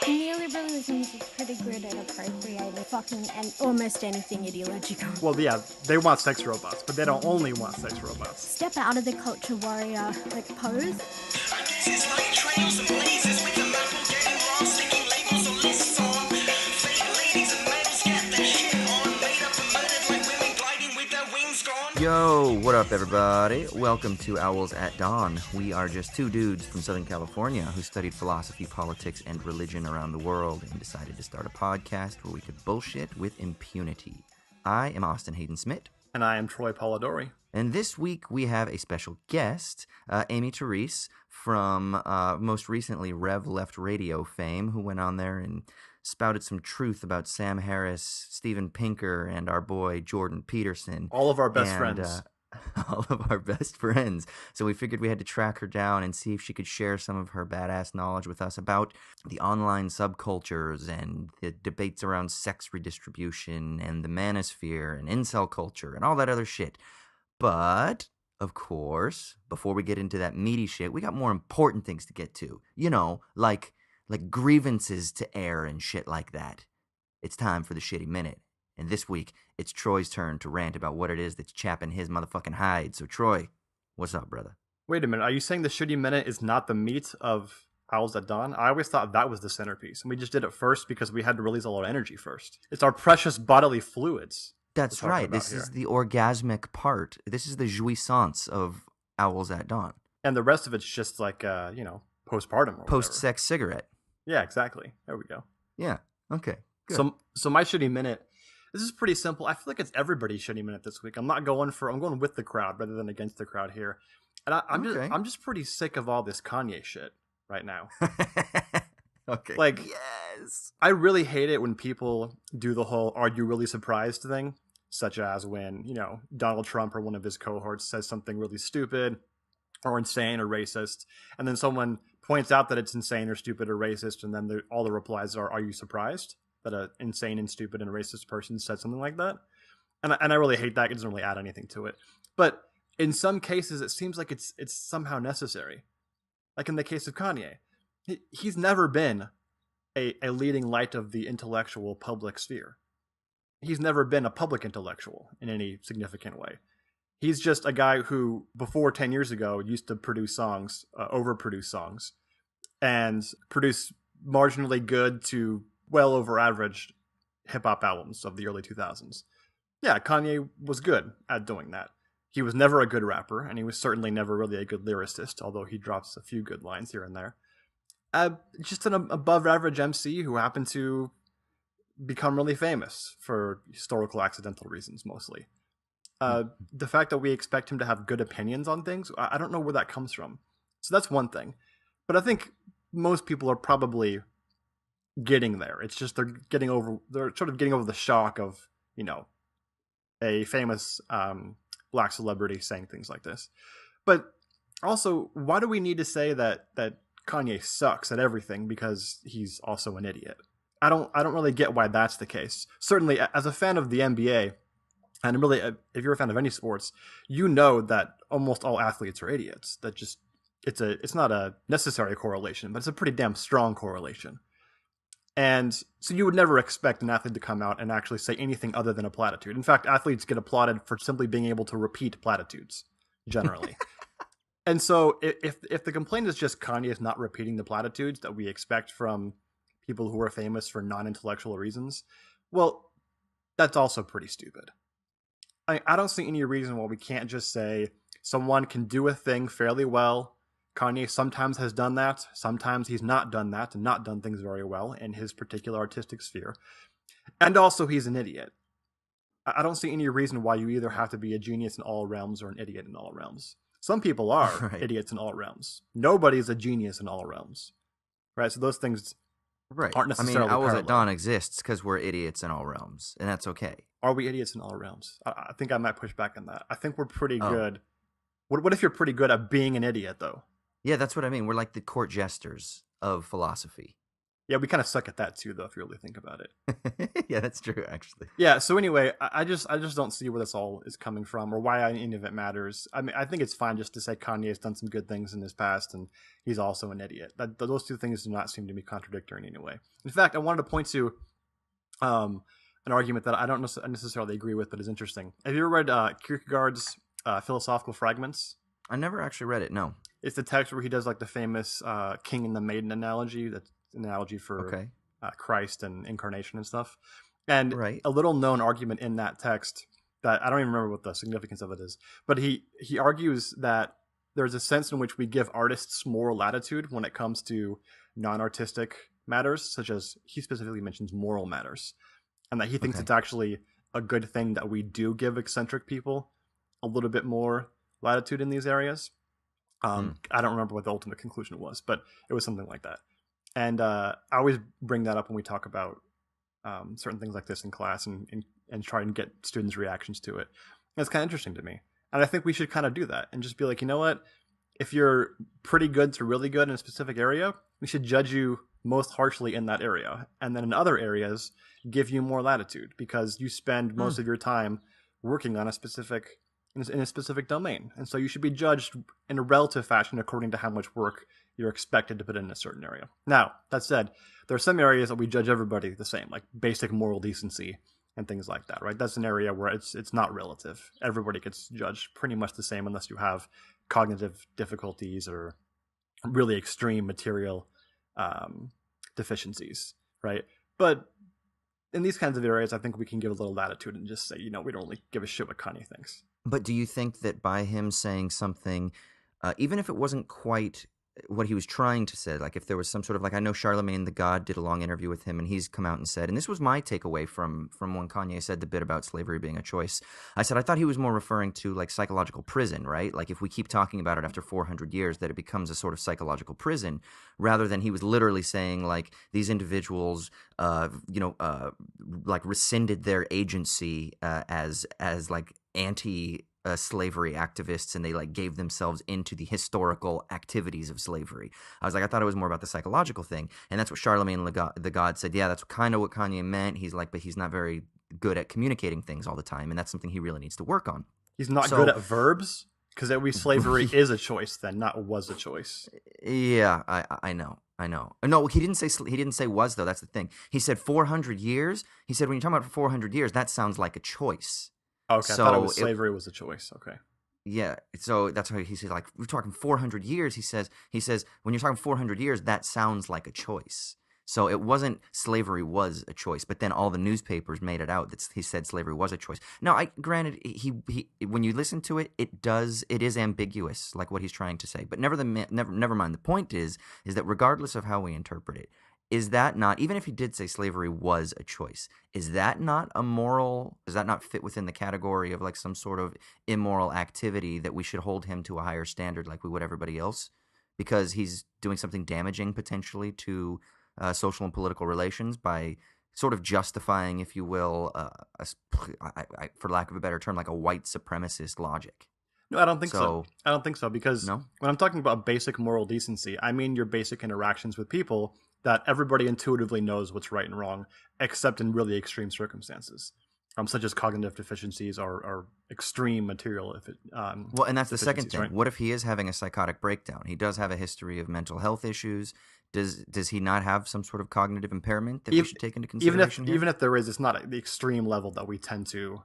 Neoliberalism is pretty good at appropriating fucking and almost anything ideological. Well, yeah, they want sex robots, but they don't only want sex robots. Step out of the culture warrior pose. Yo, what up, everybody? Welcome to Owls at Dawn. We are just two dudes from Southern California who studied philosophy, politics, and religion around the world and decided to start a podcast where we could bullshit with impunity. I am Austin Hayden Smith. And I am Troy Polidori. And this week we have a special guest, Amy Therese from most recently Rev Left Radio fame, who went on there and spouted some truth about Sam Harris, Steven Pinker, and our boy Jordan Peterson. All of our best friends. All of our best friends. So we figured we had to track her down and see if she could share some of her badass knowledge with us about the online subcultures and the debates around sex redistribution and the Manosphere and incel culture and all that other shit. But, of course, before we get into that meaty shit, we got more important things to get to. You know, like grievances to air and shit like that. It's time for the Shitty Minute. And this week, it's Troy's turn to rant about what it is that's chapping his motherfucking hide. So, Troy, what's up, brother? Wait a minute. Are you saying the Shitty Minute is not the meat of Owls at Dawn? I always thought that was the centerpiece. And we just did it first because we had to release a lot of energy first. It's our precious bodily fluids. That's right. This is the orgasmic part. This is the jouissance of Owls at Dawn. And the rest of it's just like, postpartum or post-sex cigarette. Yeah, exactly. There we go. Yeah. Okay. Good. So my Shitty Minute, this is pretty simple. I feel like it's everybody's Shitty Minute this week. I'm going with the crowd rather than against the crowd here. And I'm just pretty sick of all this Kanye shit right now. Okay. Like, yes. I really hate it when people do the whole "are you really surprised" thing, such as when, Donald Trump or one of his cohorts says something really stupid or insane or racist, and then someone points out that it's insane or stupid or racist, and then all the replies are you surprised that an insane and stupid and racist person said something like that? And I really hate that. It doesn't really add anything to it. But in some cases, it seems like it's somehow necessary. Like in the case of Kanye. He's never been a leading light of the intellectual public sphere. He's never been a public intellectual in any significant way. He's just a guy who, before 10 years ago, used to produce songs, overproduce songs, and produce marginally good to well over average hip-hop albums of the early 2000s. Yeah, Kanye was good at doing that. He was never a good rapper, and he was certainly never really a good lyricist, although he drops a few good lines here and there. Just an above-average MC who happened to become really famous for historical accidental reasons, mostly. The fact that we expect him to have good opinions on things, I don't know where that comes from. So that's one thing. But I think most people are probably getting there. It's just they're sort of getting over the shock of, a famous black celebrity saying things like this. But also, why do we need to say that Kanye sucks at everything because he's also an idiot? I don't really get why that's the case. Certainly, as a fan of the NBA, and really, if you're a fan of any sports, you know that almost all athletes are idiots. That just it's not a necessary correlation, but it's a pretty damn strong correlation. And so you would never expect an athlete to come out and actually say anything other than a platitude. In fact, athletes get applauded for simply being able to repeat platitudes, generally. And so if the complaint is just Kanye is not repeating the platitudes that we expect from people who are famous for non-intellectual reasons, well, that's also pretty stupid. I don't see any reason why we can't just say someone can do a thing fairly well. Kanye sometimes has done that. Sometimes he's not done that and not done things very well in his particular artistic sphere. And also he's an idiot. I don't see any reason why you either have to be a genius in all realms or an idiot in all realms. Some people are right. Idiots in all realms. Nobody's a genius in all realms. Right? So those things aren't necessarily Owls parallel. at Dawn exists because we're idiots in all realms, and that's okay. Are we idiots in all realms? I think I might push back on that. I think we're pretty good. What if you're pretty good at being an idiot, though? Yeah, that's what I mean. We're like the court jesters of philosophy. Yeah, we kind of suck at that too, though, if you really think about it. Yeah, that's true, actually. Yeah. So anyway, I just don't see where this all is coming from or why any of it matters. I mean, I think it's fine just to say Kanye has done some good things in his past and he's also an idiot. Those two things do not seem to be contradictory in any way. In fact, I wanted to point to an argument that I don't necessarily agree with, but is interesting. Have you ever read Kierkegaard's Philosophical Fragments? I never actually read it, no. It's the text where he does like the famous king and the maiden analogy. That's an analogy for Okay. Christ and incarnation and stuff. And Right. a little known argument in that text that I don't even remember what the significance of it is, but he argues that there's a sense in which we give artists more latitude when it comes to non-artistic matters, such as he specifically mentions moral matters, and that he thinks Okay. it's actually a good thing that we do give eccentric people a little bit more latitude in these areas. I don't remember what the ultimate conclusion was, but it was something like that. And I always bring that up when we talk about certain things like this in class and try and get students' reactions to it. And it's kind of interesting to me. And I think we should kind of do that and just be like, you know what? If you're pretty good to really good in a specific area, we should judge you most harshly in that area. And then in other areas, give you more latitude because you spend most of your time working on a specific in a specific domain. And so you should be judged in a relative fashion according to how much work you're expected to put in a certain area. Now, that said, there are some areas that we judge everybody the same, like basic moral decency and things like that, right? That's an area where it's not relative. Everybody gets judged pretty much the same unless you have cognitive difficulties or really extreme material deficiencies, right? But in these kinds of areas, I think we can give a little latitude and just say, you know, we don't really give a shit what Kanye thinks. But do you think that by him saying something, even if it wasn't quite what he was trying to say, like if there was some sort of, like, I know Charlemagne the God did a long interview with him and he's come out and said, and this was my takeaway from when Kanye said the bit about slavery being a choice. I said, I thought he was more referring to like psychological prison, right? Like if we keep talking about it after 400 years, that it becomes a sort of psychological prison, rather than he was literally saying like these individuals, like rescinded their agency as like anti slavery activists, and they like gave themselves into the historical activities of slavery. I was like, I thought it was more about the psychological thing, and that's what Charlemagne the God said. Yeah, that's kind of what Kanye meant. He's like, but he's not very good at communicating things all the time, and that's something he really needs to work on. He's not good at verbs, because at least slavery is a choice then, not was a choice. Yeah, I know. No, he didn't say was, though. That's the thing. He said 400 years. He said when you're talking about 400 years, that sounds like a choice. Okay, I thought it was slavery was a choice. Okay. Yeah, so that's why he said, like, we're talking 400 years. He says when you're talking 400 years, that sounds like a choice. So it wasn't slavery was a choice, but then all the newspapers made it out that he said slavery was a choice. Now, granted, he when you listen to it, it is ambiguous, like what he's trying to say. But never mind. The point is that regardless of how we interpret it, is that not, even if he did say slavery was a choice, is that not immoral? Does that not fit within the category of like some sort of immoral activity that we should hold him to a higher standard like we would everybody else? Because he's doing something damaging potentially to social and political relations by sort of justifying, if you will, for lack of a better term, like a white supremacist logic. No, I don't think so. I don't think so, because No? when I'm talking about basic moral decency, I mean your basic interactions with people that everybody intuitively knows what's right and wrong, except in really extreme circumstances, such as cognitive deficiencies or extreme material. Well, and that's the second thing. Right? What if he is having a psychotic breakdown? He does have a history of mental health issues. Does he not have some sort of cognitive impairment that we should take into consideration? Even if there is, it's not at the extreme level that we tend to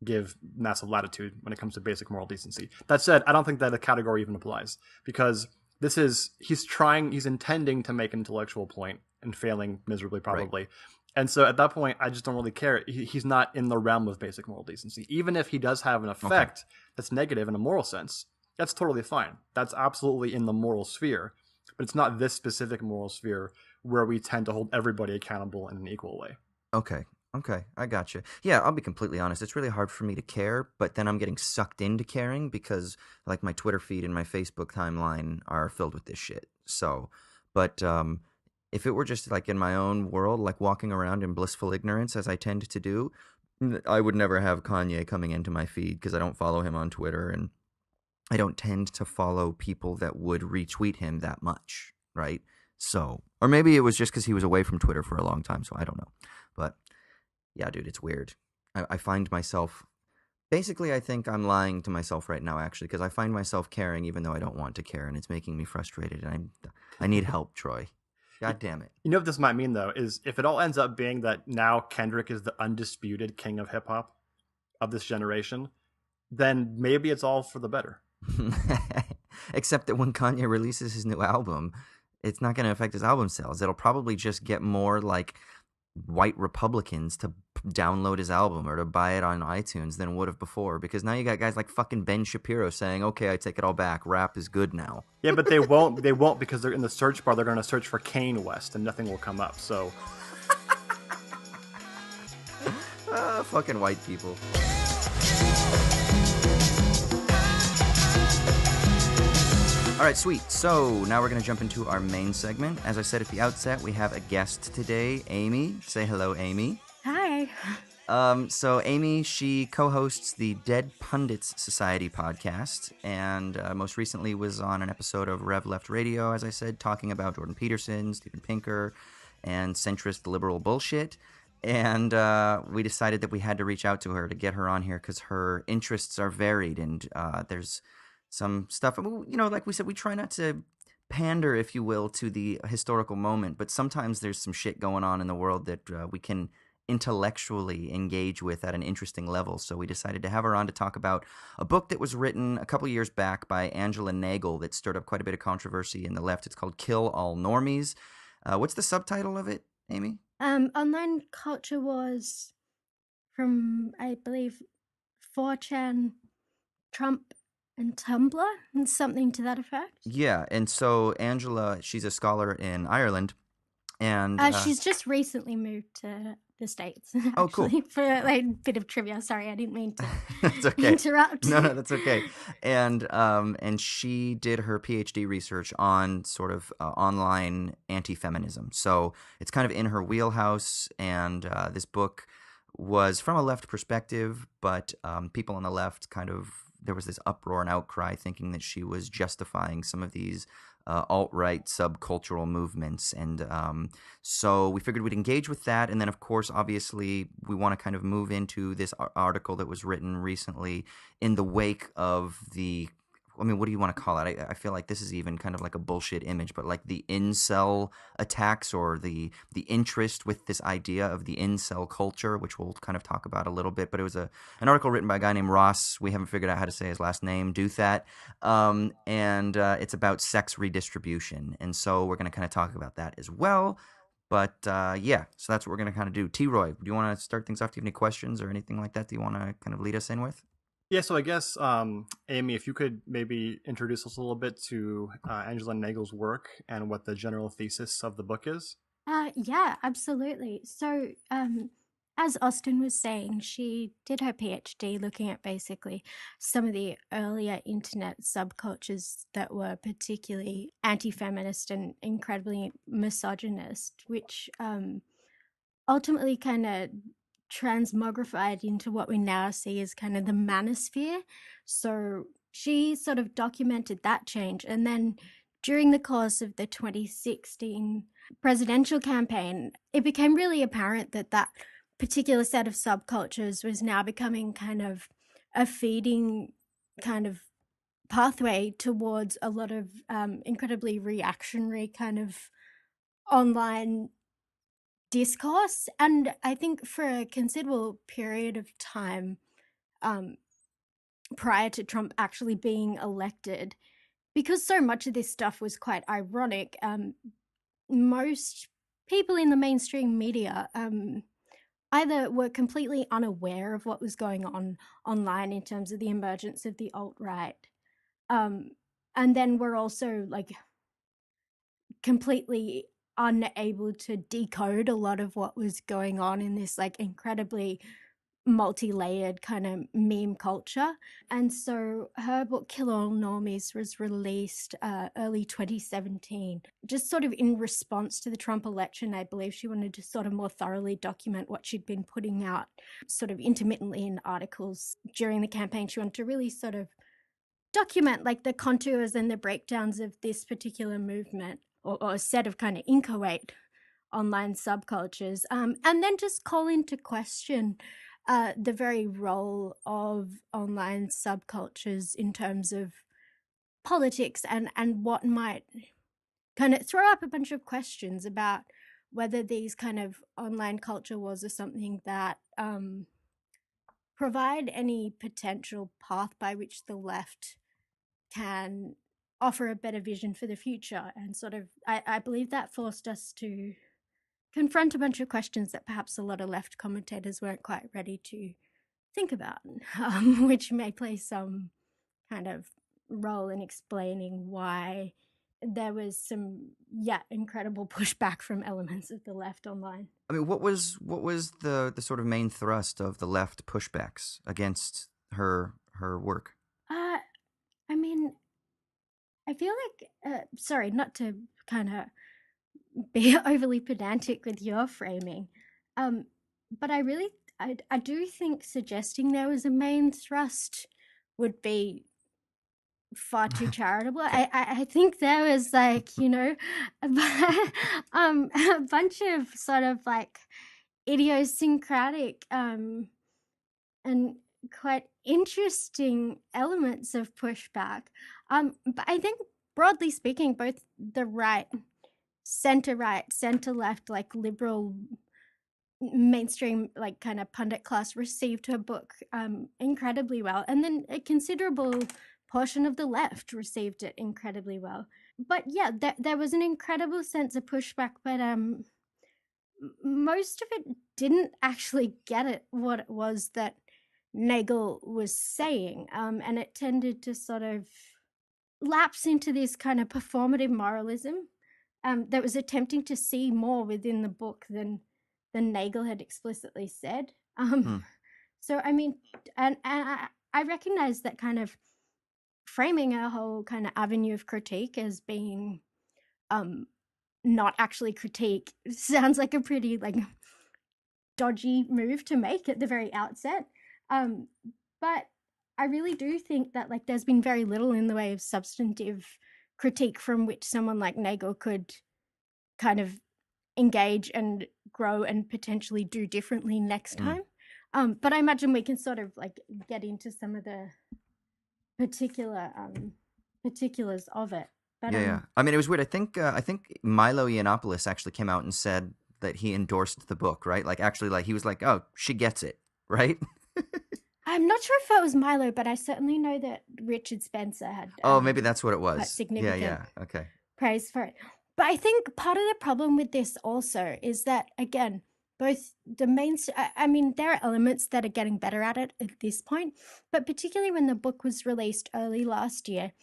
give massive latitude when it comes to basic moral decency. That said, I don't think that the category even applies, because he's intending to make an intellectual point and failing miserably, probably. Right. And so at that point, I just don't really care. He's not in the realm of basic moral decency. Even if he does have an effect that's negative in a moral sense, that's totally fine. That's absolutely in the moral sphere. But it's not this specific moral sphere where we tend to hold everybody accountable in an equal way. Okay, I gotcha. Yeah, I'll be completely honest. It's really hard for me to care, but then I'm getting sucked into caring because, like, my Twitter feed and my Facebook timeline are filled with this shit. So, but if it were just, like, in my own world, like, walking around in blissful ignorance, as I tend to do, I would never have Kanye coming into my feed because I don't follow him on Twitter, and I don't tend to follow people that would retweet him that much, right? So, or maybe it was just because he was away from Twitter for a long time, so I don't know. But yeah, dude, it's weird. I find myself, basically, I think I'm lying to myself right now, actually, because I find myself caring even though I don't want to care, and it's making me frustrated, and I need help, Troy. God damn it. You know what this might mean, though, is if it all ends up being that now Kendrick is the undisputed king of hip hop of this generation, then maybe it's all for the better. Except that when Kanye releases his new album, it's not going to affect his album sales. It'll probably just get more like white Republicans to download his album or to buy it on iTunes than would have before, because now you got guys like fucking Ben Shapiro saying, okay, I take it all back, rap is good now. Yeah, but they won't because they're in the search bar. They're going to search for Kanye West and nothing will come up. So Fucking white people. All right, sweet. So now we're going to jump into our main segment. As I said at the outset, we have a guest today, Amy. Say hello, Amy. Hi. So Amy, she co-hosts the Dead Pundits Society podcast, and most recently was on an episode of Rev Left Radio, as I said, talking about Jordan Peterson, Steven Pinker, and centrist liberal bullshit. And we decided that we had to reach out to her to get her on here because her interests are varied, and there's some stuff, you know, like we said, we try not to pander, if you will, to the historical moment, but sometimes there's some shit going on in the world that we can intellectually engage with at an interesting level. So we decided to have her on to talk about a book that was written a couple years back by Angela Nagel that stirred up quite a bit of controversy in the left. It's called Kill All Normies. What's the subtitle of it, Amy? Online culture was from, I believe, 4chan, Trump, and Tumblr, and something to that effect. Yeah, and so Angela, she's a scholar in Ireland, and she's just recently moved to the States. Actually, oh, cool. For like a bit of trivia. Sorry, I didn't mean to that's okay. interrupt. No, that's okay. And she did her PhD research on sort of online anti-feminism. So it's kind of in her wheelhouse, and this book was from a left perspective, but people on the left kind of, there was this uproar and outcry thinking that she was justifying some of these alt-right subcultural movements. And so we figured we'd engage with that. And then, of course, obviously, we want to kind of move into this article that was written recently in the wake of the, I mean, what do you want to call it? I feel like this is even kind of like a bullshit image, but like the incel attacks, or the interest with this idea of the incel culture, which we'll kind of talk about a little bit. But it was an article written by a guy named Ross. We haven't figured out how to say his last name, Duthat. And it's about sex redistribution. And so we're going to kind of talk about that as well. But yeah, so that's what we're going to kind of do. T-Roy, do you want to start things off? Do you have any questions or anything like that you want to kind of lead us in with? yeah, so I guess, Amy, if you could maybe introduce us a little bit to Angela Nagel's work and what the general thesis of the book is. Yeah, absolutely. So, as Austin was saying, she did her PhD looking at basically some of the earlier internet subcultures that were particularly anti-feminist and incredibly misogynist, which ultimately kind of transmogrified into what we now see as kind of the manosphere. So she sort of documented that change. And then during the course of the 2016 presidential campaign, it became really apparent that that particular set of subcultures was now becoming kind of a feeding kind of pathway towards a lot of incredibly reactionary kind of online discourse. And I think for a considerable period of time prior to Trump actually being elected, because so much of this stuff was quite ironic, most people in the mainstream media either were completely unaware of what was going on online in terms of the emergence of the alt-right, and then were also like completely unable to decode a lot of what was going on in this like incredibly multi-layered kind of meme culture. And so her book Kill All Normies was released early 2017, just sort of in response to the Trump election. I believe she wanted to sort of more thoroughly document what she'd been putting out sort of intermittently in articles during the campaign. She wanted to really sort of document like the contours and the breakdowns of this particular movement, or a set of kind of inchoate online subcultures, and then just call into question the very role of online subcultures in terms of politics, and what might kind of throw up a bunch of questions about whether these kind of online culture wars are something that provide any potential path by which the left can offer a better vision for the future. And sort of, I believe that forced us to confront a bunch of questions that perhaps a lot of left commentators weren't quite ready to think about, which may play some kind of role in explaining why there was some incredible pushback from elements of the left online. I mean, what was the sort of main thrust of the left pushbacks against her work? I mean, I feel like sorry, not to kind of be overly pedantic with your framing, but I do think suggesting there was a main thrust would be far too charitable. Okay. I think there was like, you know, a bunch of sort of like idiosyncratic and quite interesting elements of pushback. But I think broadly speaking, both the right, center left, like liberal mainstream, like kind of pundit class received her book incredibly well, and then a considerable portion of the left received it incredibly well. But yeah, there was an incredible sense of pushback, but most of it didn't actually get it what it was that Nagel was saying, and it tended to sort of lapse into this kind of performative moralism that was attempting to see more within the book than Nagel had explicitly said. So I mean, and I recognize that kind of framing a whole kind of avenue of critique as being not actually critique sounds like a pretty like dodgy move to make at the very outset. But I really do think that like there's been very little in the way of substantive critique from which someone like Nagel could kind of engage and grow and potentially do differently next time. But I imagine we can sort of like get into some of the particulars of it. But yeah. I mean, it was weird. I think Milo Yiannopoulos actually came out and said that he endorsed the book, right? Like actually, like he was like, "Oh, she gets it," right? I'm not sure if it was Milo, but I certainly know that Richard Spencer had. Oh, maybe that's what it was. Significant Yeah. Okay. praise for it. But I think part of the problem with this also is that, again, both the main, I mean, there are elements that are getting better at it at this point, but particularly when the book was released early last year,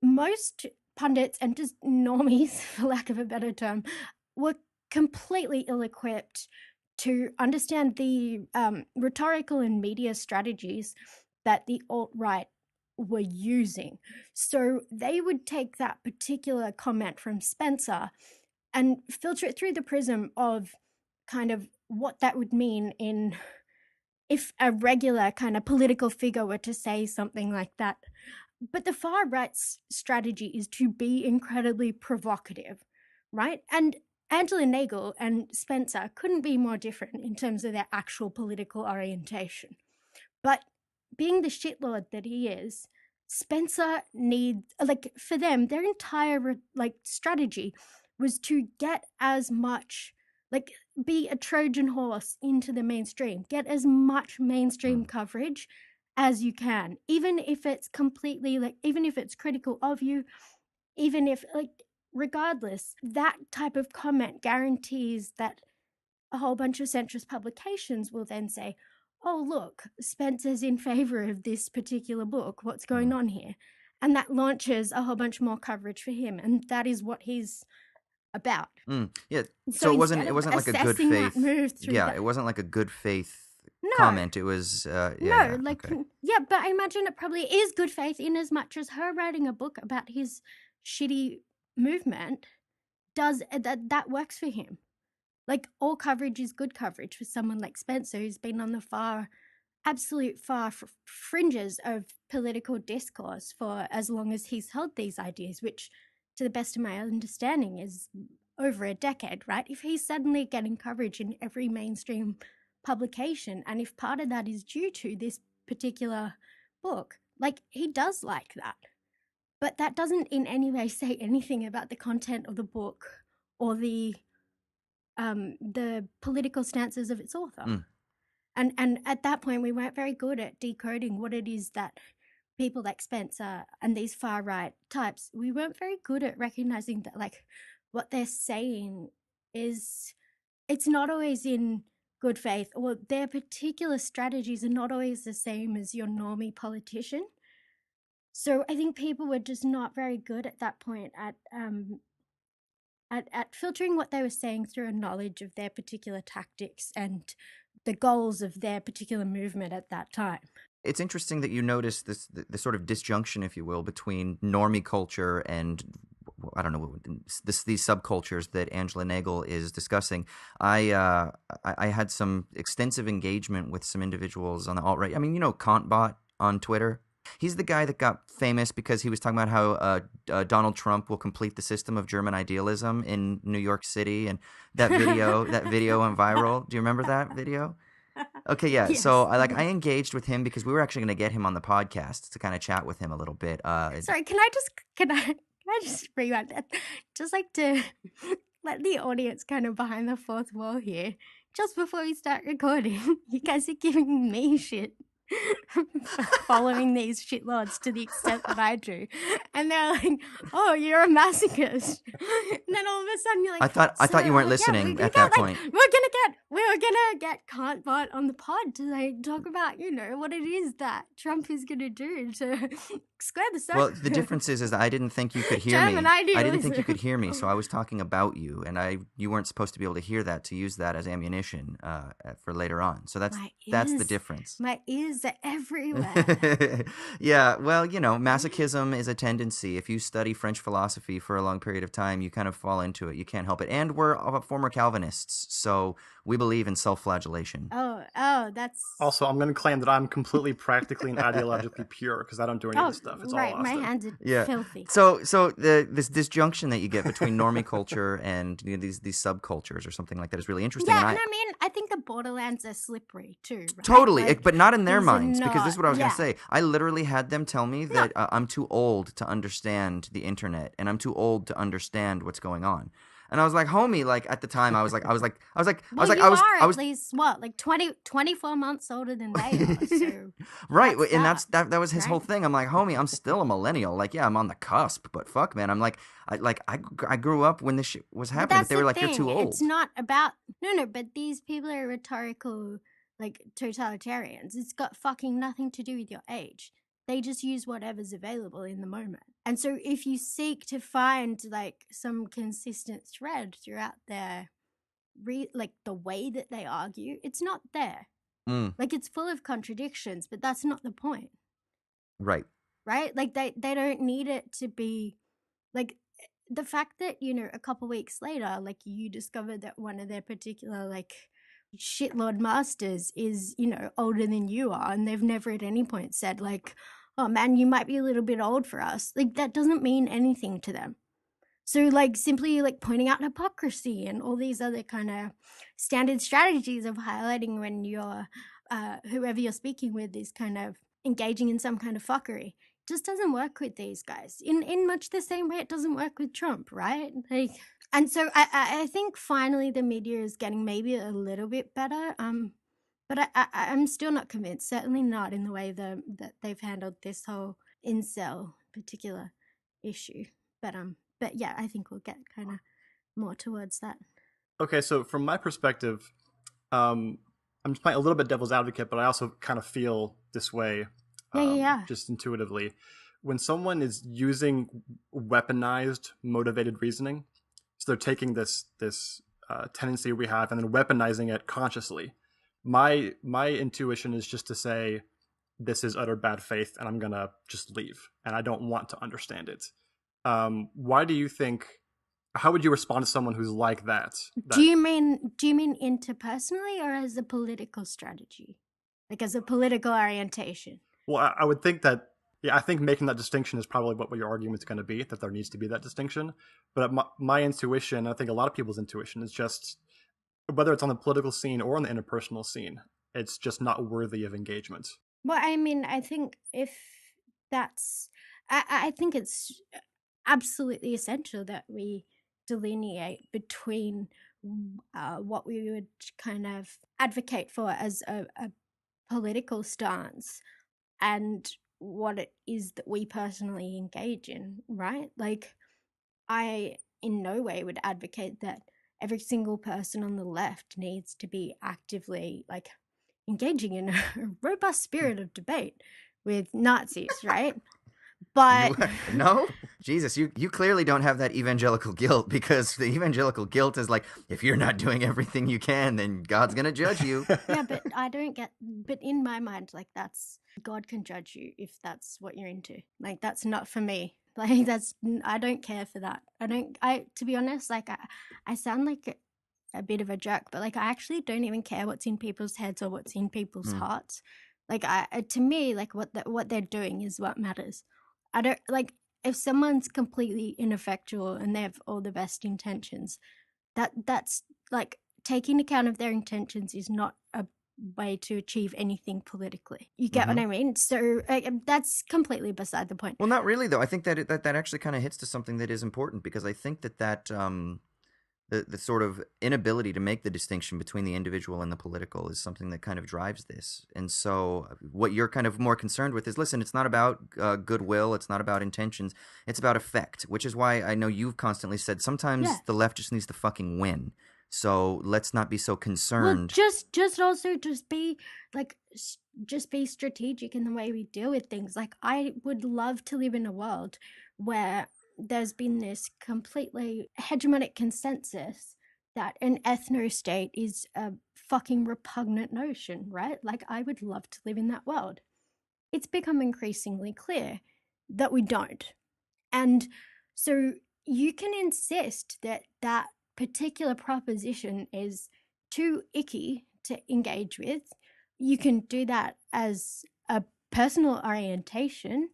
most pundits and just normies, for lack of a better term, were completely ill-equipped to understand the rhetorical and media strategies that the alt-right were using. So they would take that particular comment from Spencer and filter it through the prism of kind of what that would mean in if a regular kind of political figure were to say something like that. But the far right's strategy is to be incredibly provocative, right? And Angela Nagel and Spencer couldn't be more different in terms of their actual political orientation. But being the shitlord that he is, Spencer needs, like, for them, their entire like strategy was to get as much, like, be a Trojan horse into the mainstream, get as much mainstream coverage as you can, even if it's completely like, even if it's critical of you, even if like, regardless, that type of comment guarantees that a whole bunch of centrist publications will then say, oh, look, Spencer's in favor of this particular book. What's going on here? And that launches a whole bunch more coverage for him. And that is what he's about. Yeah. So it wasn't like a good faith move through it wasn't like a good faith comment. It was but I imagine it probably is good faith in as much as her writing a book about his shitty movement does that works for him. Like, all coverage is good coverage for someone like Spencer, who's been on the far absolute far fringes of political discourse for as long as he's held these ideas, which, to the best of my understanding, is over a decade, right? If he's suddenly getting coverage in every mainstream publication, and if part of that is due to this particular book, like, he does like that. But that doesn't in any way say anything about the content of the book or the political stances of its author. And at that point, we weren't very good at decoding what it is that people like Spencer and these far right types, we weren't very good at recognizing that, like, what they're saying is, it's not always in good faith, or their particular strategies are not always the same as your normie politician. So I think people were just not very good at that point at filtering what they were saying through a knowledge of their particular tactics and the goals of their particular movement at that time. It's interesting that you notice this the sort of disjunction, if you will, between normie culture and, I don't know, these subcultures that Angela Nagel is discussing. I had some extensive engagement with some individuals on the alt-right. I mean, you know, Kantbot on Twitter. He's the guy that got famous because he was talking about how Donald Trump will complete the system of German idealism in New York City, and that video went viral. Do you remember that video? Okay, yeah. Yes. So I engaged with him because we were actually going to get him on the podcast to kind of chat with him a little bit. Sorry, can I just rewind that? Just like to let the audience kind of behind the fourth wall here. Just before we start recording, you guys are giving me shit for following these shitlords to the extent that I do, and they're like, "Oh, you're a masochist." And then all of a sudden, you're like, I thought you weren't listening at that point. We were gonna get Kantbot on the pod to like talk about, you know, what it is that Trump is gonna do to square the circle. Well, the difference is I didn't think you could hear me. I didn't think you could hear me, so I was talking about you, and you weren't supposed to be able to hear that, to use that as ammunition for later on. So that's the difference. My ears are everywhere. Yeah, well, you know, masochism is a tendency. If you study French philosophy for a long period of time, you kind of fall into it. You can't help it. And we're former Calvinists, so we believe in self-flagellation. Oh, that's... Also, I'm going to claim that I'm completely practically and ideologically pure because I don't do any of this stuff. It's right, all Austin. my hands are filthy. So this disjunction that you get between normie culture and, you know, these subcultures or something like that is really interesting. Yeah, and I mean, I think the borderlands are slippery too, right? Totally, like, but not in their minds, because this is what I was going to say. I literally had them tell me that I'm too old to understand the internet, and I'm too old to understand what's going on. And I was like, homie, like at the time, I was at least what, like 24 months older than they are. So right, and that was his whole thing. I'm like, homie, I'm still a millennial. Like, yeah, I'm on the cusp, but fuck, man, I'm like, I grew up when this shit was happening. But they were like, you're too old. It's not about but these people are rhetorical, like, totalitarians. It's got fucking nothing to do with your age. They just use whatever's available in the moment. And so if you seek to find, like, some consistent thread throughout their, like, the way that they argue, it's not there. Like, it's full of contradictions, but that's not the point. Right? Like, they don't need it to be, like, the fact that, you know, a couple weeks later, like, you discovered that one of their particular, like, shitlord masters is, you know, older than you are, and they've never at any point said, like, oh man, you might be a little bit old for us. Like, that doesn't mean anything to them. So, like, simply, like, pointing out hypocrisy and all these other kind of standard strategies of highlighting when you're, whoever you're speaking with is kind of engaging in some kind of fuckery, just doesn't work with these guys in much the same way it doesn't work with Trump, right? Like, and so I think finally the media is getting maybe a little bit better. But I'm still not convinced, certainly not in the way that they've handled this whole incel particular issue. But yeah, I think we'll get kind of more towards that. Okay, so from my perspective, I'm just playing a little bit devil's advocate, but I also kind of feel this way just intuitively. When someone is using weaponized, motivated reasoning, so they're taking this tendency we have and then weaponizing it consciously. My intuition is just to say, this is utter bad faith, and I'm gonna just leave, and I don't want to understand it. Why do you think? How would you respond to someone who's like that? Do you mean interpersonally or as a political strategy? like as a political orientation. Well, I would think that, yeah, I think making that distinction is probably what your argument's going to be, that there needs to be that distinction. But my intuition, I think a lot of people's intuition, is just whether it's on the political scene or on the interpersonal scene, it's just not worthy of engagement. Well, I mean, I think if that's, I think it's absolutely essential that we delineate between what we would kind of advocate for as a political stance and what it is that we personally engage in, right? Like, I in no way would advocate that every single person on the left needs to be actively like engaging in a robust spirit of debate with Nazis, right? But No, Jesus, you clearly don't have that evangelical guilt, because the evangelical guilt is like, if you're not doing everything you can, then God's gonna judge you. yeah, but I don't get. But in my mind, like that's God can judge you if that's what you're into. Like that's not for me. Like that's I don't care for that. I to be honest, like I sound like a bit of a jerk, but like I actually don't even care what's in people's heads or what's in people's hearts. Like to me, like what they're doing is what matters. I don't like if someone's completely ineffectual and they have all the best intentions. That's like taking account of their intentions is not a way to achieve anything politically. You get what I mean? So that's completely beside the point. Well, not really, though. I think that that actually kind of hits to something that is important, because I think that the sort of inability to make the distinction between the individual and the political is something that kind of drives this. And so what you're kind of more concerned with is, listen, it's not about goodwill, it's not about intentions, it's about effect, which is why I know you've constantly said sometimes the left just needs to fucking win. So let's not be so concerned. Well, just also just be like just be strategic in the way we deal with things. Like I would love to live in a world where there's been this completely hegemonic consensus that an ethno-state is a fucking repugnant notion, right? Like I would love to live in that world. It's become increasingly clear that we don't. And so you can insist that that particular proposition is too icky to engage with. You can do that as a personal orientation,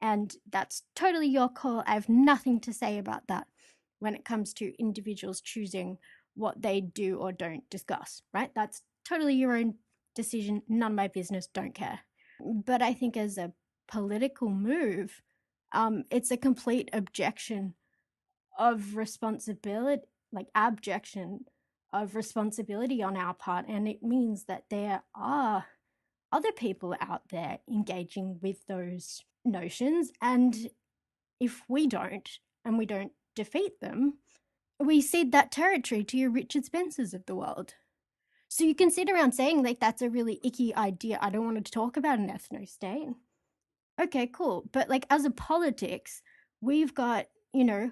and that's totally your call. I have nothing to say about that when it comes to individuals choosing what they do or don't discuss, right? That's totally your own decision. None of my business, don't care. But I think as a political move, it's a complete objection of responsibility, like abjection of responsibility on our part. And it means that there are other people out there engaging with those notions. And if we don't, and we don't defeat them, we cede that territory to your Richard Spencers of the world. So you can sit around saying like that's a really icky idea. I don't want to talk about an ethno-state. Okay, cool. But like as a politics, we've got, you know,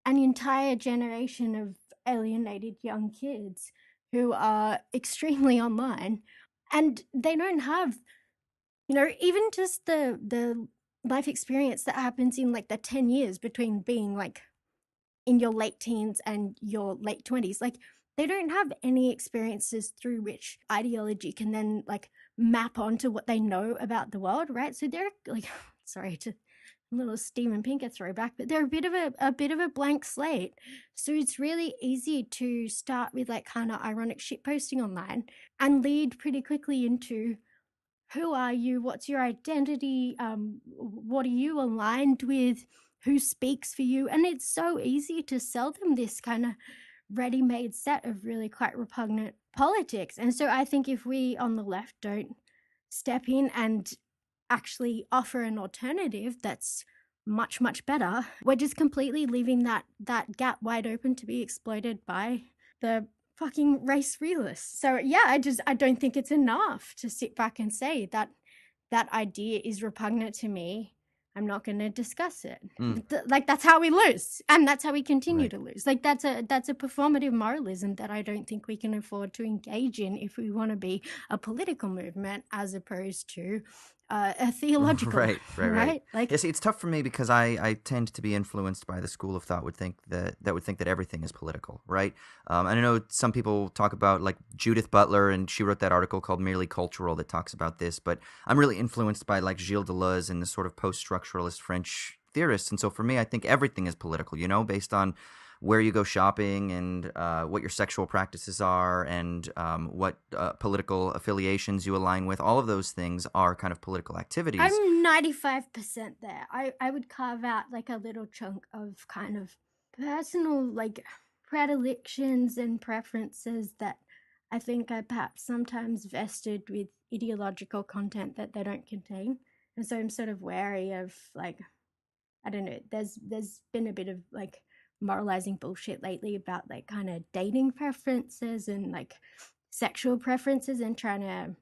an entire generation of alienated young kids who are extremely online, and they don't have, you know, even just the life experience that happens in like the 10 years between being like in your late teens and your late 20s. Like they don't have any experiences through which ideology can then like map onto what they know about the world, right? So they're like sorry to a little Steven Pinker throwback, but they're a bit of a blank slate. So it's really easy to start with like kind of ironic shit posting online and lead pretty quickly into who are you, what's your identity, what are you aligned with, who speaks for you. And it's so easy to sell them this kind of ready-made set of really quite repugnant politics. And so I think if we on the left don't step in and actually offer an alternative that's much, much better, we're just completely leaving that gap wide open to be exploited by the fucking race realists. So yeah, I don't think it's enough to sit back and say that that idea is repugnant to me. I'm not going to discuss it. Like that's how we lose, and that's how we continue to lose. Like that's a performative moralism that I don't think we can afford to engage in if we want to be a political movement, as opposed to theological, Right, right, right. right? Like, Yeah, see, it's tough for me because I tend to be influenced by the school of thought would think that everything is political, right? And I know some people talk about like Judith Butler, and she wrote that article called "Merely Cultural" that talks about this. But I'm really influenced by like Gilles Deleuze and the sort of post-structuralist French theorists, and so for me, I think everything is political. You know, based on where you go shopping and what your sexual practices are and what political affiliations you align with. All of those things are kind of political activities. I'm 95% there. I would carve out like a little chunk of kind of personal like predilections and preferences that I think are perhaps sometimes vested with ideological content that they don't contain. And so I'm sort of wary of like, I don't know, there's been a bit of like moralizing bullshit lately about like kind of dating preferences and like sexual preferences and trying to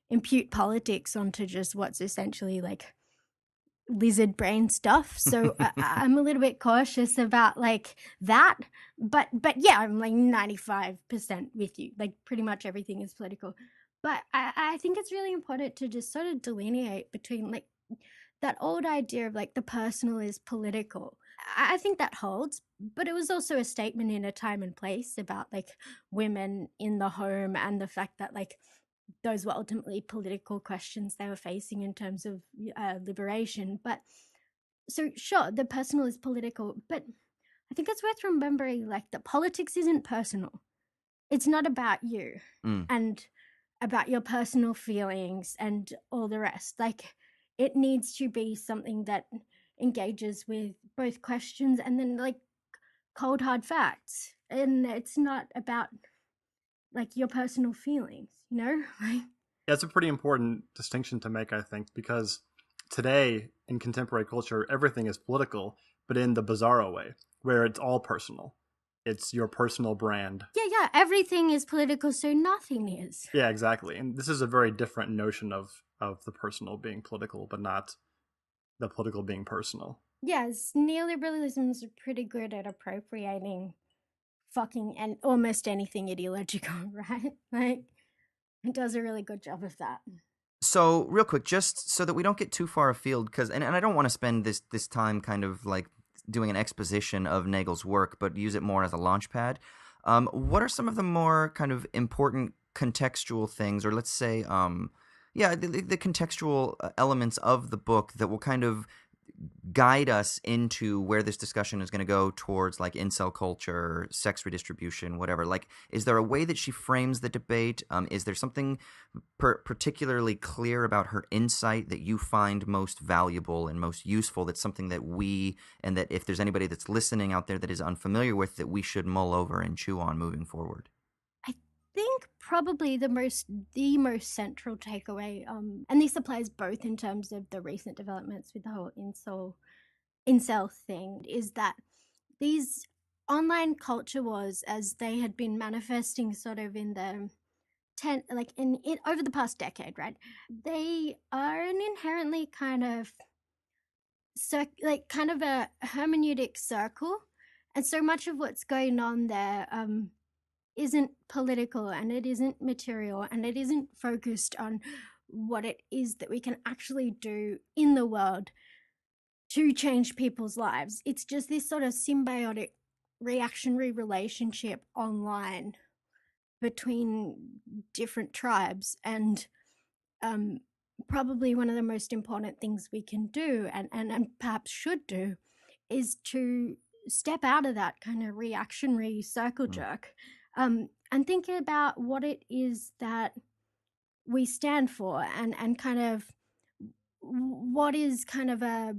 impute politics onto just what's essentially like lizard brain stuff. So I'm a little bit cautious about like that, but yeah, I'm like 95% with you. Like pretty much everything is political, but I think it's really important to just sort of delineate between like that old idea of like the personal is political. I think that holds, but it was also a statement in a time and place about like women in the home and the fact that like those were ultimately political questions they were facing in terms of liberation. But so sure, the personal is political, but I think it's worth remembering like that politics isn't personal. It's not about you and about your personal feelings and all the rest. Like it needs to be something that engages with both questions and then like cold hard facts. And it's not about like your personal feelings, you know? Like That's a pretty important distinction to make, I think, because today in contemporary culture, everything is political, but in the bizarro way, where it's all personal. It's your personal brand. yeah, everything is political, so nothing is. Yeah, exactly. And this is a very different notion of the personal being political, but not the political being personal. Yes, neoliberalism is pretty good at appropriating fucking and almost anything ideological, right? Like it does a really good job of that. So real quick, just so that we don't get too far afield, because and I don't want to spend this time kind of like doing an exposition of Nagel's work, but use it more as a launch pad. What are some of the more kind of important contextual things, or let's say, the contextual elements of the book that will kind of guide us into where this discussion is going to go towards like incel culture, sex redistribution, whatever? Like, is there a way that she frames the debate? Is there something particularly clear about her insight that you find most valuable and most useful? That's something that and that if there's anybody that's listening out there that is unfamiliar with, that we should mull over and chew on moving forward? I think probably the most central takeaway, and this applies both in terms of the recent developments with the whole incel thing, is that these online culture wars, as they had been manifesting sort of in the in over the past decade, right? They are an inherently kind of kind of a hermeneutic circle, and so much of what's going on there isn't political and it isn't material and it isn't focused on what it is that we can actually do in the world to change people's lives. It's just this sort of symbiotic reactionary relationship online between different tribes. And probably one of the most important things we can do and perhaps should do is to step out of that kind of reactionary circle jerk and think about what it is that we stand for and kind of what is kind of a,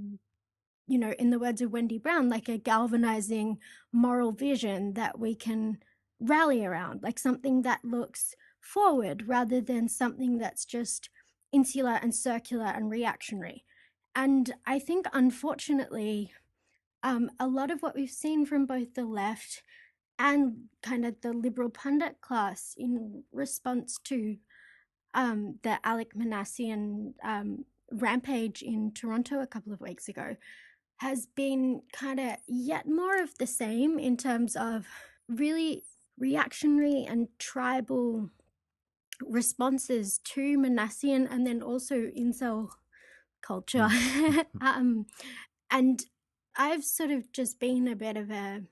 you know, in the words of Wendy Brown, like a galvanizing moral vision that we can rally around, like something that looks forward rather than something that's just insular and circular and reactionary. And I think, unfortunately, a lot of what we've seen from both the left and kind of the liberal pundit class in response to the Alec Manassian rampage in Toronto a couple of weeks ago has been kind of yet more of the same in terms of really reactionary and tribal responses to Manassian and then also incel culture. And I've sort of just been a bit of a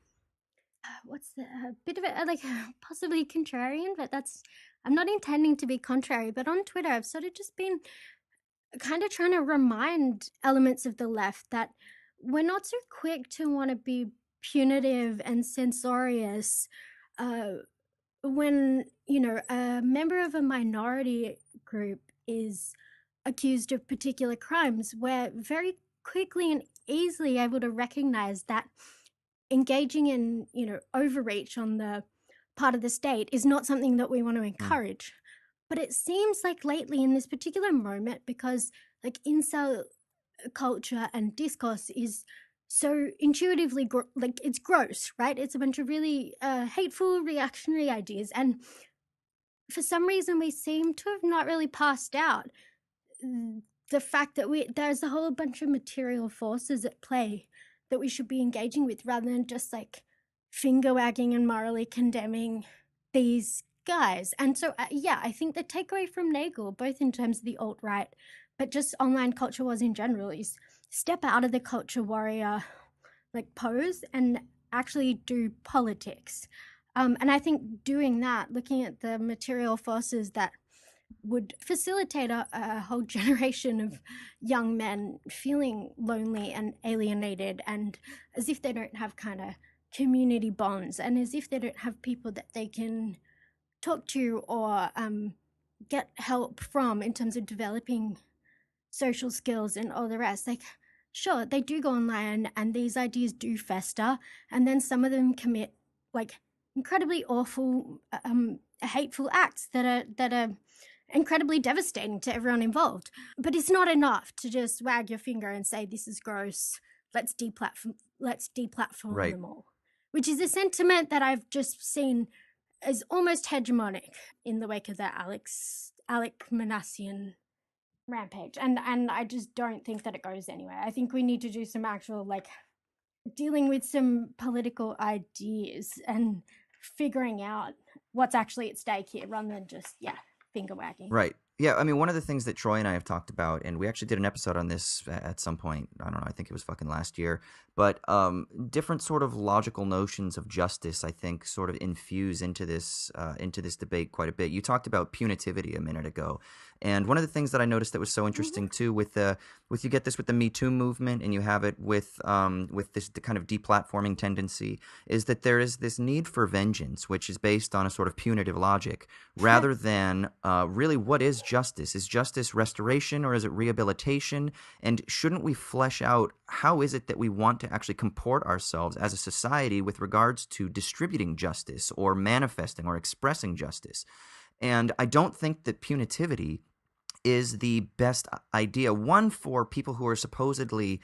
a bit of a like possibly contrarian, but that's I'm not intending to be contrary. But on Twitter, I've sort of just been kind of trying to remind elements of the left that we're not so quick to want to be punitive and censorious uh, when a member of a minority group is accused of particular crimes. We're very quickly and easily able to recognize that engaging in overreach on the part of the state is not something that we want to encourage. But it seems like lately in this particular moment, because like incel culture and discourse is so intuitively like it's gross, right? It's a bunch of really hateful reactionary ideas, and for some reason we seem to have not really passed out the fact that there's a whole bunch of material forces at play that we should be engaging with, rather than just like finger wagging and morally condemning these guys. And so yeah, I think the takeaway from Nagel, both in terms of the alt-right but just online culture wars in general, is step out of the culture warrior like pose and actually do politics. And I think doing that, looking at the material forces that would facilitate a whole generation of young men feeling lonely and alienated, and as if they don't have kind of community bonds, and as if they don't have people that they can talk to or get help from in terms of developing social skills and all the rest. Like, sure, they do go online and these ideas do fester, and then some of them commit like incredibly awful, hateful acts that are incredibly devastating to everyone involved. But it's not enough to just wag your finger and say this is gross. Let's deplatform them all, which is a sentiment that I've just seen is almost hegemonic in the wake of the Alec Manassian rampage, and I just don't think that it goes anywhere. I think we need to do some actual like dealing with some political ideas and figuring out what's actually at stake here, rather than just finger wagging. Right. Yeah, I mean, one of the things that Troy and I have talked about, and we actually did an episode on this at some point, I don't know, I think it was fucking last year, but different sort of logical notions of justice, I think, sort of infuse into this debate quite a bit. You talked about punitivity a minute ago, and one of the things that I noticed that was so interesting too, with you get this with the Me Too movement, and you have it with this kind of deplatforming tendency, is that there is this need for vengeance, which is based on a sort of punitive logic, rather than really what is justice? Is justice restoration or is it rehabilitation? And shouldn't we flesh out how is it that we want to actually comport ourselves as a society with regards to distributing justice or manifesting or expressing justice? And I don't think that punitivity is the best idea. One, for people who are supposedly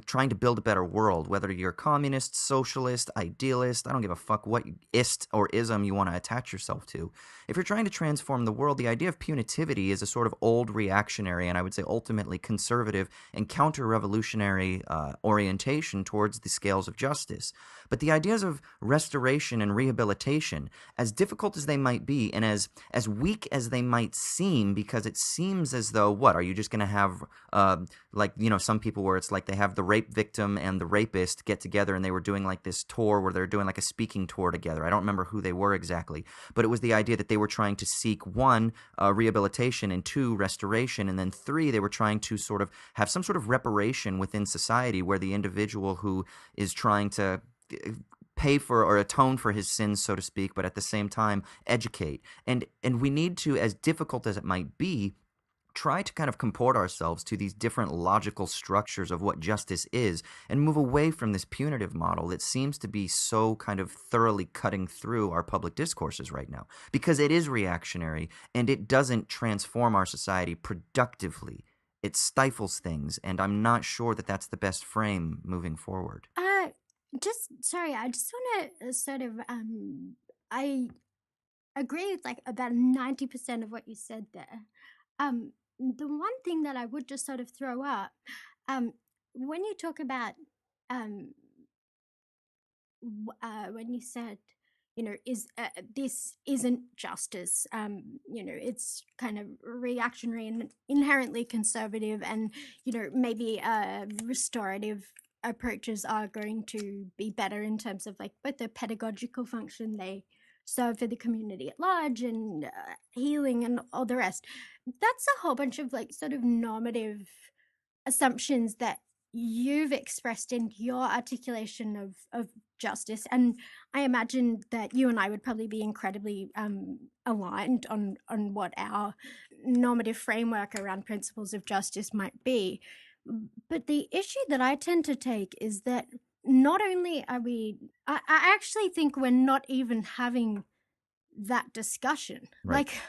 trying to build a better world, whether you're communist, socialist, idealist, I don't give a fuck what ist or ism you want to attach yourself to. If you're trying to transform the world, the idea of punitivity is a sort of old reactionary, and I would say ultimately conservative and counter-revolutionary orientation towards the scales of justice. But the ideas of restoration and rehabilitation, as difficult as they might be and as weak as they might seem, because it seems as though, what, are you just going to have some people where it's like they have the rape victim and the rapist get together and they were doing like this tour where they're doing like a speaking tour together. I don't remember who they were exactly, but it was the idea that they were trying to seek one, rehabilitation, and two, restoration, and then three, they were trying to sort of have some sort of reparation within society where the individual who is trying to pay for or atone for his sins, so to speak, but at the same time educate. And we need to, as difficult as it might be, try to kind of comport ourselves to these different logical structures of what justice is and move away from this punitive model that seems to be so kind of thoroughly cutting through our public discourses right now, because it is reactionary and it doesn't transform our society productively. It stifles things, and I'm not sure that that's the best frame moving forward. I just want to sort of I agree with like about 90% of what you said there. The one thing that I would just sort of throw up, when you talk about when you said this isn't justice. It's kind of reactionary and inherently conservative, and maybe restorative approaches are going to be better in terms of like both the pedagogical function they serve for the community at large and healing and all the rest. That's a whole bunch of like sort of normative assumptions that you've expressed in your articulation of justice, and I imagine that you and I would probably be incredibly aligned on what our normative framework around principles of justice might be. But the issue that I tend to take is that not only are I actually think we're not even having that discussion. Right. Like,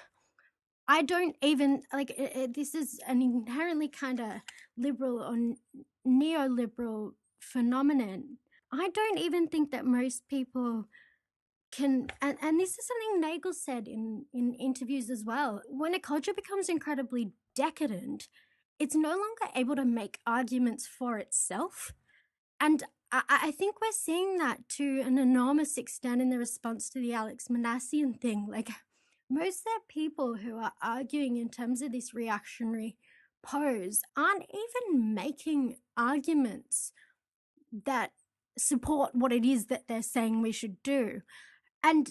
I don't even like this is an inherently kind of liberal or neoliberal phenomenon. I don't even think that most people can, and this is something Nagel said in interviews as well. When a culture becomes incredibly decadent, it's no longer able to make arguments for itself. And I think we're seeing that to an enormous extent in the response to the Alex Manassian thing. Like, most of the people who are arguing in terms of this reactionary pose aren't even making arguments that support what it is that they're saying we should do. And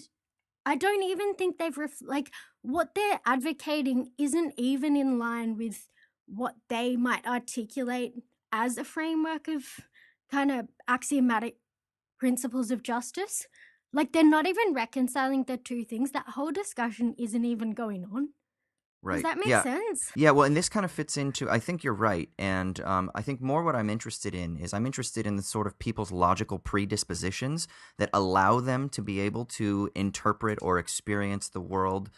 I don't even think they've like what they're advocating isn't even in line with what they might articulate as a framework of kind of axiomatic principles of justice. Like, they're not even reconciling the two things. That whole discussion isn't even going on. Right. Does that make Yeah. sense? Yeah, well, and this kind of fits into, I think you're right. And I think more what I'm interested in is I'm interested in the sort of people's logical predispositions that allow them to be able to interpret or experience the world.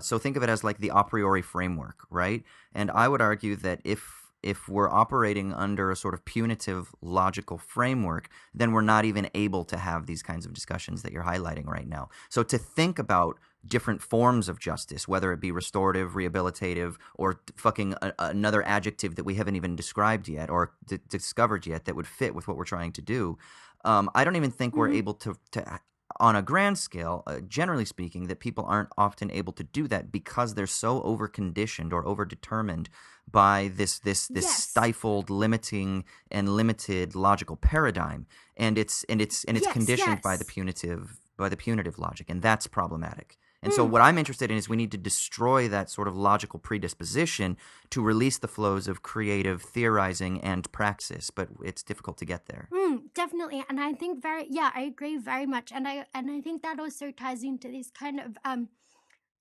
So think of it as like the a priori framework, right? And I would argue that if we're operating under a sort of punitive logical framework, then we're not even able to have these kinds of discussions that you're highlighting right now. So to think about different forms of justice, whether it be restorative, rehabilitative, or fucking another adjective that we haven't even described yet or discovered yet that would fit with what we're trying to do, I don't even think we're able to on a grand scale, generally speaking, that people aren't often able to do that because they're so over-conditioned or over-determined by this Yes. stifled, limiting, and limited logical paradigm, and it's Yes, conditioned by the yes. punitive logic, and that's problematic. And so what I'm interested in is we need to destroy that sort of logical predisposition to release the flows of creative theorizing and praxis, but it's difficult to get there. Definitely, and I think I agree very much, and I think that also ties into this kind of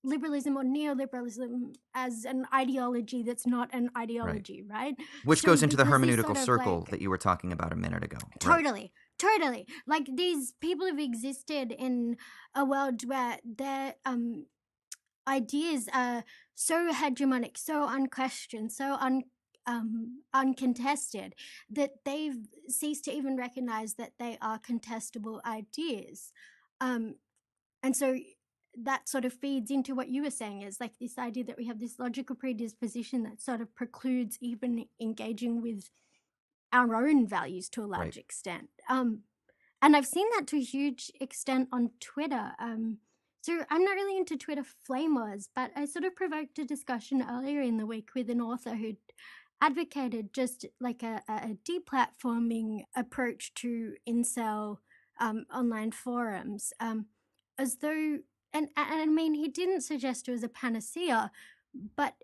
liberalism or neoliberalism as an ideology that's not an ideology, right? Which So goes into the because these hermeneutical sort of, circle like, that you were talking about a minute ago. totally, totally. Like, these people have existed in a world where their ideas are so hegemonic, so unquestioned, so uncontested, that they've ceased to even recognize that they are contestable ideas. And so that sort of feeds into what you were saying, is like this idea that we have this logical predisposition that sort of precludes even engaging with our own values to a large extent. And I've seen that to a huge extent on Twitter. So I'm not really into Twitter flame wars, but I sort of provoked a discussion earlier in the week with an author who advocated just like a deplatforming approach to incel online forums, as though, and I mean, he didn't suggest it was a panacea, but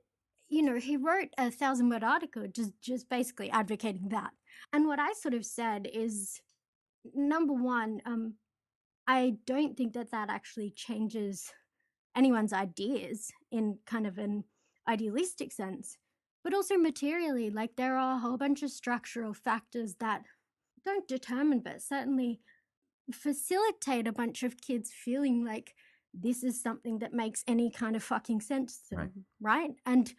he wrote a 1,000-word article just basically advocating that. And what I sort of said is, number one, I don't think that actually changes anyone's ideas in kind of an idealistic sense, but also materially. Like, there are a whole bunch of structural factors that don't determine, but certainly facilitate a bunch of kids feeling like this is something that makes any kind of fucking sense to them, right? And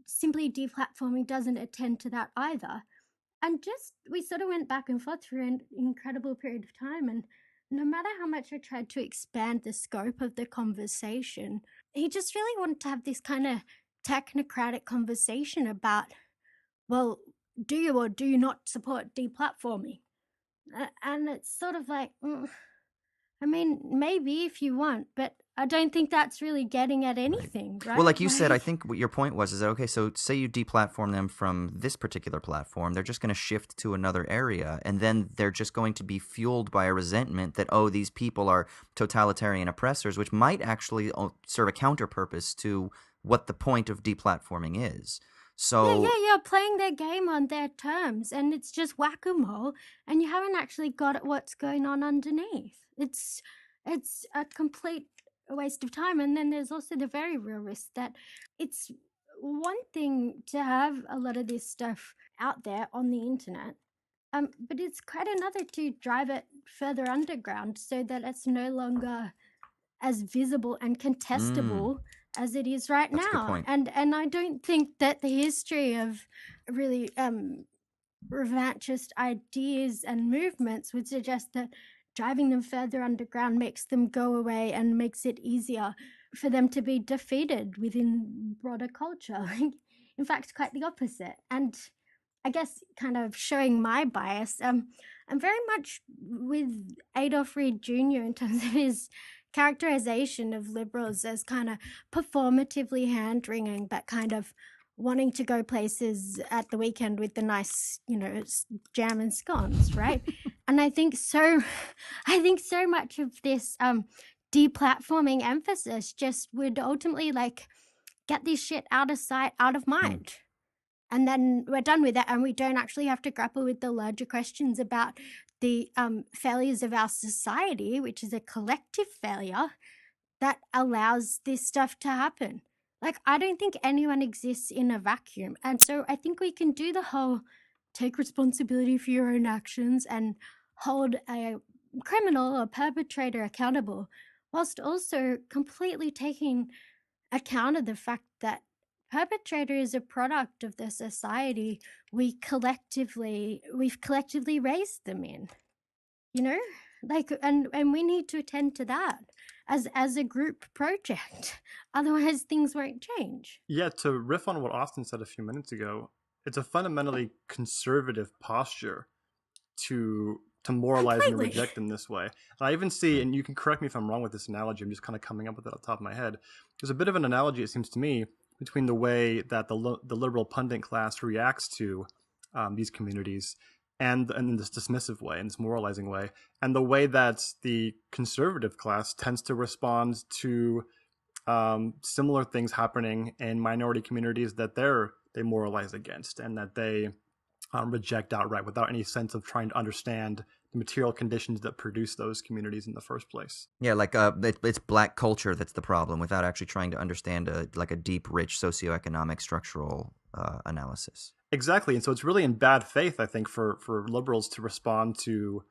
simply deplatforming doesn't attend to that either. And just, we sort of went back and forth for an incredible period of time, and no matter how much I tried to expand the scope of the conversation, he just really wanted to have this kind of technocratic conversation about, well, do you or do you not support deplatforming? And it's sort of like, I mean, maybe if you want, but I don't think that's really getting at anything, Well, right? like you said, I think what your point was is that, okay, so say you deplatform them from this particular platform, they're just going to shift to another area, and then they're just going to be fueled by a resentment that, oh, these people are totalitarian oppressors, which might actually serve a counter purpose to what the point of deplatforming is. So Yeah, playing their game on their terms, and it's just whack-a-mole, and you haven't actually got at what's going on underneath. It's a complete waste of time. And then there's also the very real risk that it's one thing to have a lot of this stuff out there on the internet, but it's quite another to drive it further underground so that it's no longer as visible and contestable as it is right that's a good now. point. And I don't think that the history of really revanchist ideas and movements would suggest that driving them further underground makes them go away and makes it easier for them to be defeated within broader culture. In fact, quite the opposite. And I guess kind of showing my bias, I'm very much with Adolf Reed Jr. in terms of his characterization of liberals as kind of performatively hand-wringing, but kind of wanting to go places at the weekend with the nice, jam and scones, right? And I think so much of this deplatforming emphasis just would ultimately like get this shit out of sight, out of mind. And then we're done with it, and we don't actually have to grapple with the larger questions about the failures of our society, which is a collective failure that allows this stuff to happen. Like, I don't think anyone exists in a vacuum. And so I think we can do the whole take responsibility for your own actions and hold a criminal or perpetrator accountable, whilst also completely taking account of the fact that perpetrator is a product of the society we've collectively raised them in, like, and we need to attend to that as a group project. Otherwise things won't change. Yeah, to riff on what Austin said a few minutes ago, it's a fundamentally conservative posture to moralize and Completely. reject in this way. And I even see, and you can correct me if I'm wrong with this analogy, I'm just kind of coming up with it off the top of my head. There's a bit of an analogy, it seems to me, between the way that the liberal pundit class reacts to these communities and in this dismissive way, in this moralizing way, and the way that the conservative class tends to respond to similar things happening in minority communities that they moralize against and that they reject outright without any sense of trying to understand the material conditions that produce those communities in the first place. Yeah, like it's black culture that's the problem, without actually trying to understand a deep, rich socioeconomic structural analysis. Exactly, and so it's really in bad faith, I think, for liberals to respond to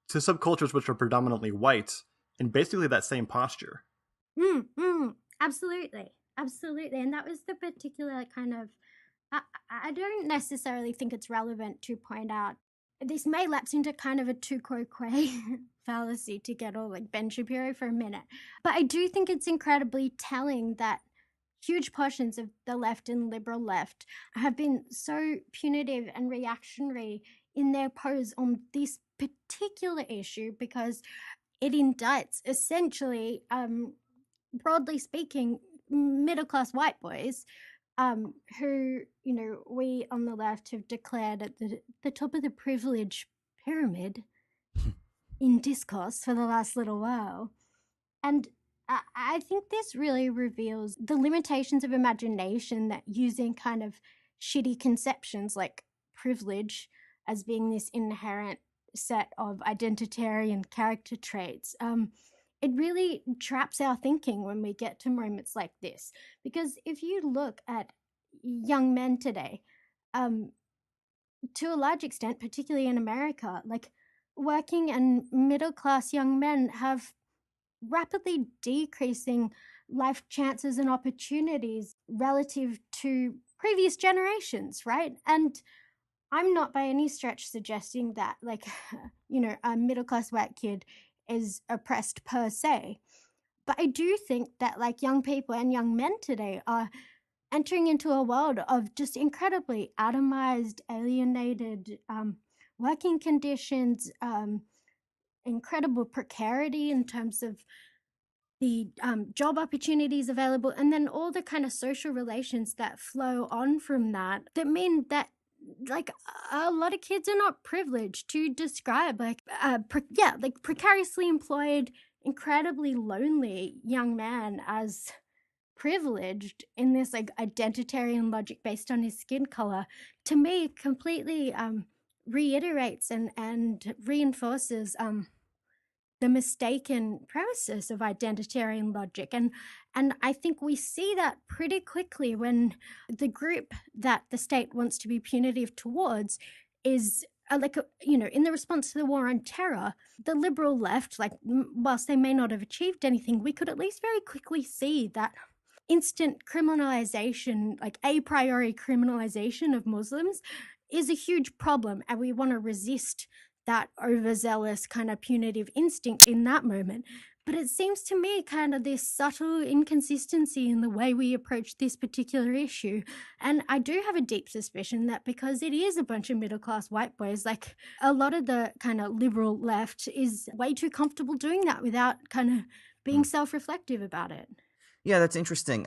subcultures which are predominantly white in basically that same posture. Absolutely, and that was the particular kind of. I don't necessarily think it's relevant to point out. This may lapse into kind of a tu quoque fallacy to get all like Ben Shapiro for a minute, but I do think it's incredibly telling that huge portions of the left and liberal left have been so punitive and reactionary in their pose on this particular issue because it indicts essentially, broadly speaking, middle-class white boys who, we on the left have declared at the top of the privilege pyramid in discourse for the last little while. And I think this really reveals the limitations of imagination that using kind of shitty conceptions like privilege as being this inherent set of identitarian character traits. It really traps our thinking when we get to moments like this. Because if you look at young men today, to a large extent, particularly in America, like working and middle class young men have rapidly decreasing life chances and opportunities relative to previous generations, right? And I'm not by any stretch suggesting that, like, a middle class white kid is oppressed per se. But I do think that, like, young people and young men today are entering into a world of just incredibly atomized, alienated working conditions, incredible precarity in terms of the job opportunities available, and then all the kind of social relations that flow on from that mean that like a lot of kids are not privileged to describe like like precariously employed, incredibly lonely young man as privileged in this like identitarian logic based on his skin color. To me, completely reiterates and reinforces the mistaken premises of identitarian logic. And I think we see that pretty quickly when the group that the state wants to be punitive towards is in the response to the war on terror, the liberal left, like whilst they may not have achieved anything, we could at least very quickly see that instant criminalization, like a priori criminalization of Muslims, is a huge problem, and we want to resist that overzealous kind of punitive instinct in that moment. But it seems to me kind of this subtle inconsistency in the way we approach this particular issue. And I do have a deep suspicion that because it is a bunch of middle-class white boys, like a lot of the kind of liberal left is way too comfortable doing that without kind of being self-reflective about it. Yeah, that's interesting.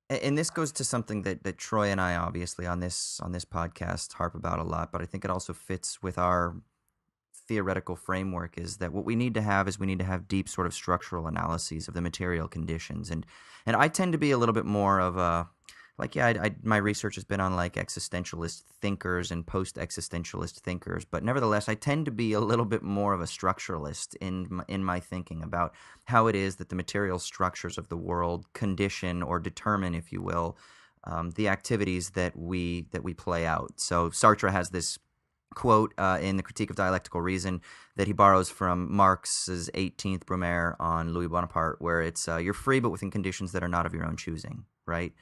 And this goes to something that Troy and I obviously on this podcast harp about a lot, but I think it also fits with our theoretical framework, is that what we need to have deep sort of structural analyses of the material conditions. And I tend to be a little bit more of a, like, yeah, my research has been on like existentialist thinkers and post-existentialist thinkers, but nevertheless, I tend to be a little bit more of a structuralist in my thinking about how it is that the material structures of the world condition or determine, if you will, the activities that we play out. So Sartre has this quote in the Critique of Dialectical Reason that he borrows from Marx's 18th Brumaire on Louis Bonaparte, where it's you're free but within conditions that are not of your own choosing, right?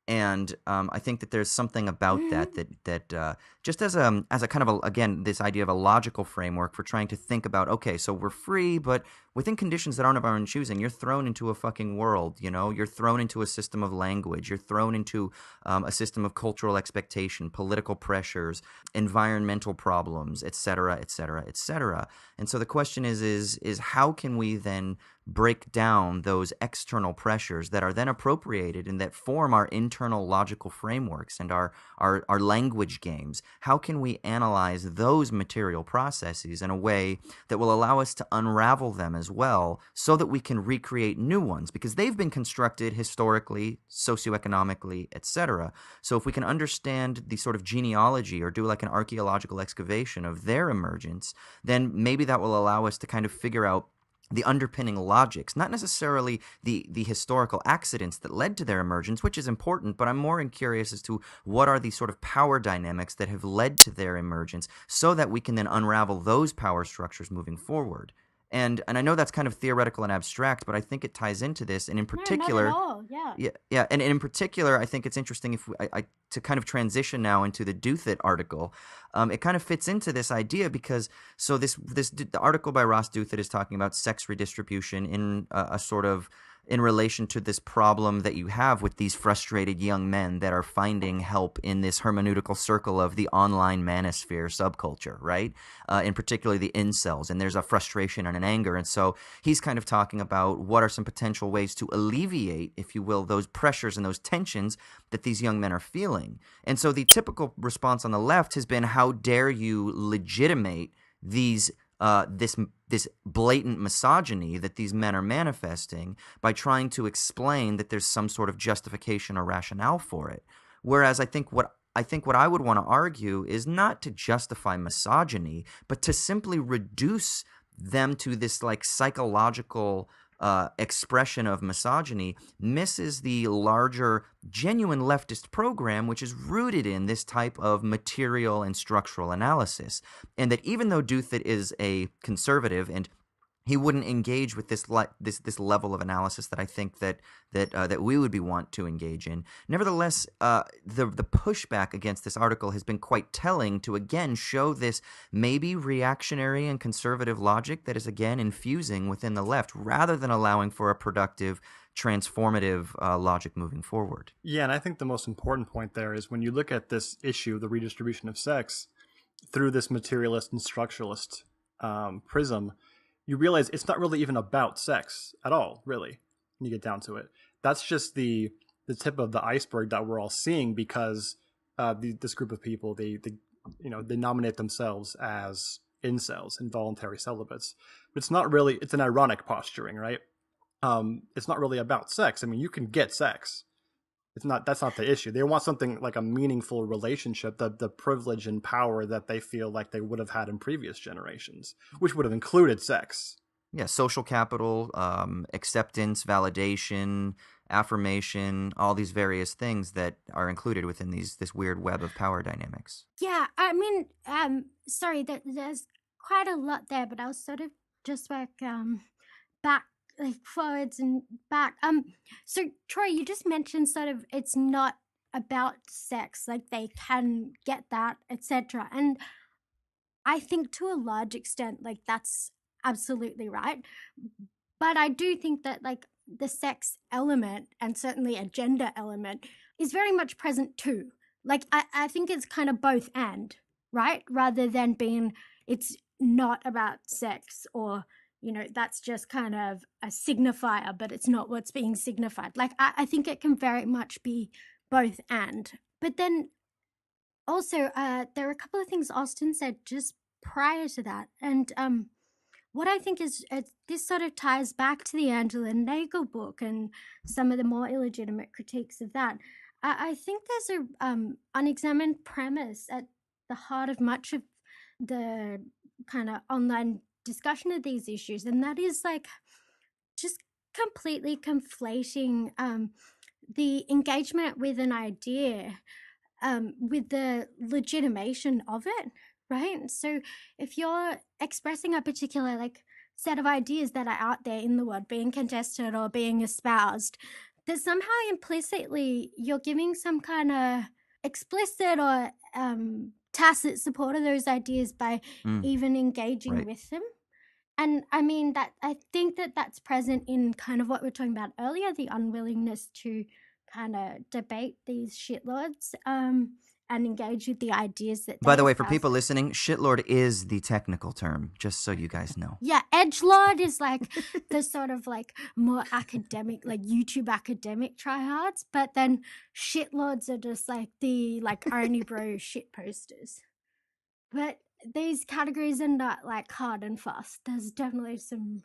And I think that there's something about that just as a kind of again, this idea of a logical framework for trying to think about, okay, so we're free, but within conditions that aren't of our own choosing. You're thrown into a fucking world, you're thrown into a system of language, you're thrown into a system of cultural expectation, political pressures, environmental problems, et cetera, et cetera, et cetera. And so the question is how can we then break down those external pressures that are then appropriated and that form our internal logical frameworks and our language games? How can we analyze those material processes in a way that will allow us to unravel them as well, so that we can recreate new ones? Because they've been constructed historically, socioeconomically, etc. So if we can understand the sort of genealogy or do like an archaeological excavation of their emergence, then maybe that will allow us to kind of figure out the underpinning logics, not necessarily the historical accidents that led to their emergence, which is important, but I'm more curious as to what are the sort of power dynamics that have led to their emergence, so that we can then unravel those power structures moving forward. And I know that's kind of theoretical and abstract, but I think it ties into this, and in particular, no, not at all. yeah, and in particular, I think it's interesting if I to kind of transition now into the Douthat article. It kind of fits into this idea because the article by Ross Douthat is talking about sex redistribution in a sort of in relation to this problem that you have with these frustrated young men that are finding help in this hermeneutical circle of the online manosphere subculture, right? In particular, the incels, and there's a frustration and an anger. And so he's kind of talking about what are some potential ways to alleviate, if you will, those pressures and those tensions that these young men are feeling. And so the typical response on the left has been, how dare you legitimate these this blatant misogyny that these men are manifesting by trying to explain that there's some sort of justification or rationale for it. Whereas I think what I would want to argue is not to justify misogyny, but to simply reduce them to this like psychological expression of misogyny misses the larger genuine leftist program, which is rooted in this type of material and structural analysis. And that even though Douthat is a conservative and he wouldn't engage with this level of analysis that I think that we would want to engage in. Nevertheless, the pushback against this article has been quite telling to again show this maybe reactionary and conservative logic that is again infusing within the left, rather than allowing for a productive, transformative logic moving forward. Yeah, and I think the most important point there is when you look at this issue, the redistribution of sex, through this materialist and structuralist prism, you realize it's not really even about sex at all, really, when you get down to it. That's just the tip of the iceberg that we're all seeing because this group of people, they nominate themselves as incels, involuntary celibates. But it's not really, it's an ironic posturing, right? It's not really about sex. I mean, you can get sex. That's not the issue. They want something like a meaningful relationship, the privilege and power that they feel like they would have had in previous generations, which would have included sex. Yeah, social capital, acceptance, validation, affirmation, all these various things that are included within this weird web of power dynamics. Yeah, I mean, sorry, there's quite a lot there, but I'll sort of just back, forwards and back. So Troy, you just mentioned sort of it's not about sex, like they can get that, etc. And I think to a large extent, like that's absolutely right. But I do think that like the sex element and certainly a gender element is very much present too. Like I think it's kind of both and, right? Rather than being it's not about sex or, you know, that's just kind of a signifier, but it's not what's being signified. Like I think it can very much be both and. But then also, there were a couple of things Austin said just prior to that. And what I think is this sort of ties back to the Angela Nagel book and some of the more illegitimate critiques of that. I think there's a unexamined premise at the heart of much of the kind of online discussion of these issues, and that is like just completely conflating the engagement with an idea with the legitimation of it, right? So if you're expressing a particular like set of ideas that are out there in the world being contested or being espoused, that somehow implicitly you're giving some kind of explicit or tacit support of those ideas by even engaging with them. And I mean that I think that that's present in kind of what we were talking about earlier, the unwillingness to kind of debate these shitlords and engage with the ideas that they By the way, for espouse. people listening, shitlord is the technical term, just so you guys know. Yeah, edgelord is like the sort of like more academic, like YouTube academic tryhards, but then shitlords are just like the like only bro shit posters. But these categories are not like hard and fast. There's definitely some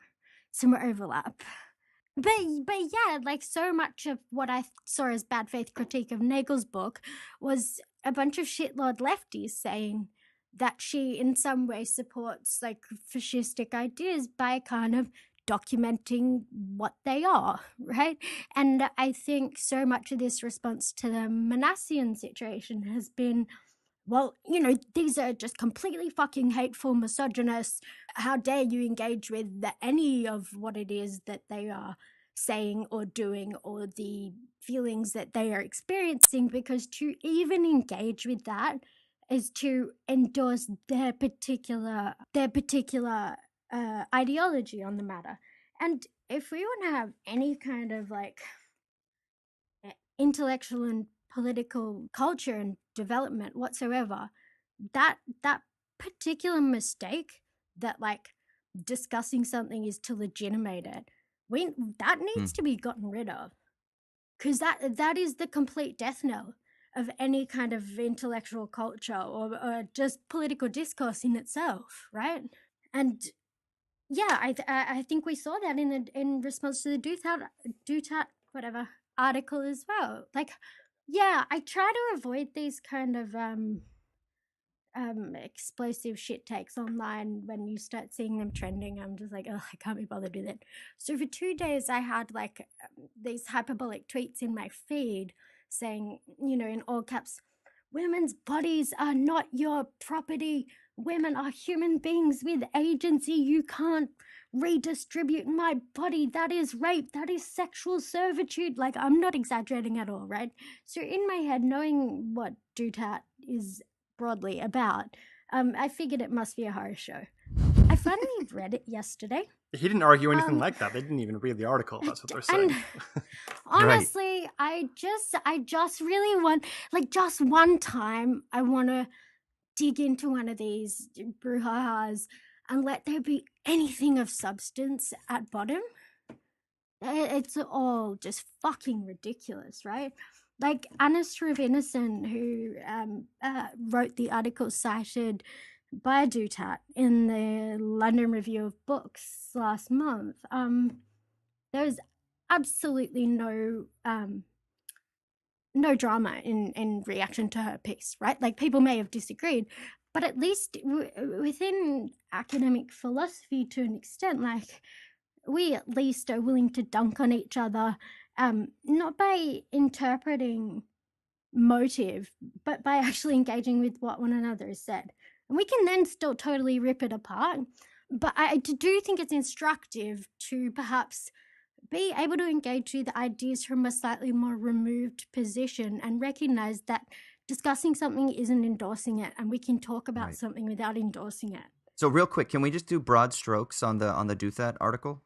overlap. But yeah, like so much of what I saw as bad faith critique of Nagel's book was a bunch of shitlord lefties saying that she in some way supports like fascistic ideas by kind of documenting what they are, right? And I think so much of this response to the Manassian situation has been, well, you know, these are just completely fucking hateful, misogynist. How dare you engage with any of what it is that they are saying or doing or the feelings that they are experiencing, because to even engage with that is to endorse their particular ideology on the matter. And if we want to have any kind of like intellectual and political culture and development whatsoever, that particular mistake that like discussing something is to legitimate it, that needs to be gotten rid of, because that is the complete death knell of any kind of intellectual culture or just political discourse in itself, right? And yeah, I think we saw that in response to the Dutat whatever article as well. Like, yeah, I try to avoid these kind of explosive shit takes online. When you start seeing them trending, I'm just like, oh, I can't be bothered with it. So for 2 days I had like these hyperbolic tweets in my feed saying, you know, in all caps, women's bodies are not your property. Women are human beings with agency. You can't redistribute my body. That is rape. That is sexual servitude. Like, I'm not exaggerating at all, right? So in my head, knowing what Dutat is broadly about, I figured it must be a horror show. I finally read it yesterday. He didn't argue anything like that. They didn't even read the article. That's what they're saying. Honestly, right. I just really want, like, just one time, I want to dig into one of these brouhahas and let there be anything of substance at bottom, it's all just fucking ridiculous, right? Like Anastasia Innocent, who wrote the article cited by Dutat in the London Review of Books last month, there's absolutely no drama in reaction to her piece, right? Like people may have disagreed, but at least within academic philosophy, to an extent, like we at least are willing to dunk on each other, not by interpreting motive, but by actually engaging with what one another has said. And we can then still totally rip it apart. But I do think it's instructive to perhaps be able to engage with ideas from a slightly more removed position and recognize that discussing something isn't endorsing it, and we can talk about something without endorsing it. So real quick, can we just do broad strokes on the Do That article?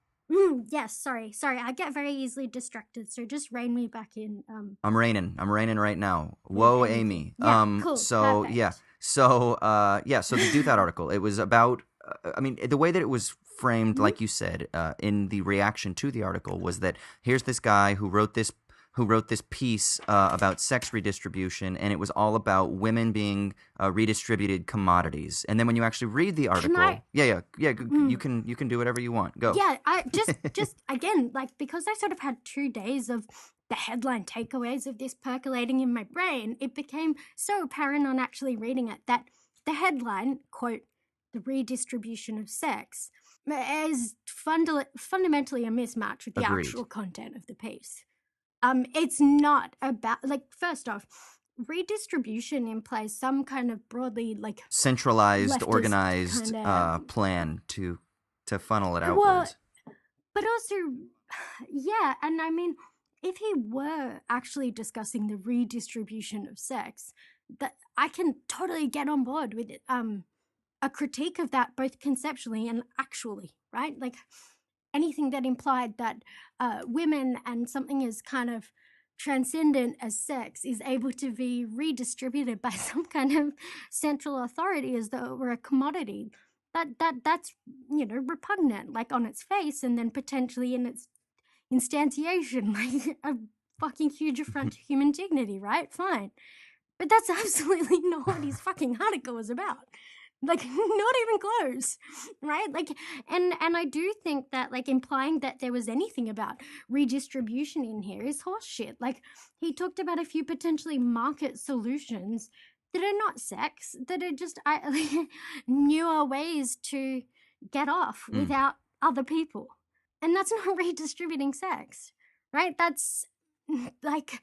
Yes, sorry. I get very easily distracted, so just rein me back in. I'm reining right now. Whoa, Amy. Yeah, cool. So Perfect. yeah. So so the Do That article, it was about I mean, the way that it was framed, like you said, in the reaction to the article, was that here's this guy who wrote this piece about sex redistribution, and it was all about women being redistributed commodities. And then when you actually read the article, you can do whatever you want. Go. Yeah, I just again, like, because I sort of had 2 days of the headline takeaways of this percolating in my brain, it became so apparent on actually reading it that the headline, quote, "The redistribution of sex," is fundamentally a mismatch with the Agreed. actual content of the piece. It's not about, like, first off, redistribution implies some kind of broadly, like, centralized, organized plan to funnel it outwards. But also, yeah, and I mean, if he were actually discussing the redistribution of sex, that I can totally get on board with it. A critique of that, both conceptually and actually, right? Like anything that implied that women and something as kind of transcendent as sex is able to be redistributed by some kind of central authority as though it were a commodity. That's repugnant, like on its face, and then potentially in its instantiation, like a fucking huge affront to human dignity, right? Fine. But that's absolutely not what his fucking article was about. Like, not even close, right? Like, and I do think that, like, implying that there was anything about redistribution in here is horseshit. Like, he talked about a few potentially market solutions that are not sex, that are just newer ways to get off without other people. And that's not redistributing sex, right? That's, like,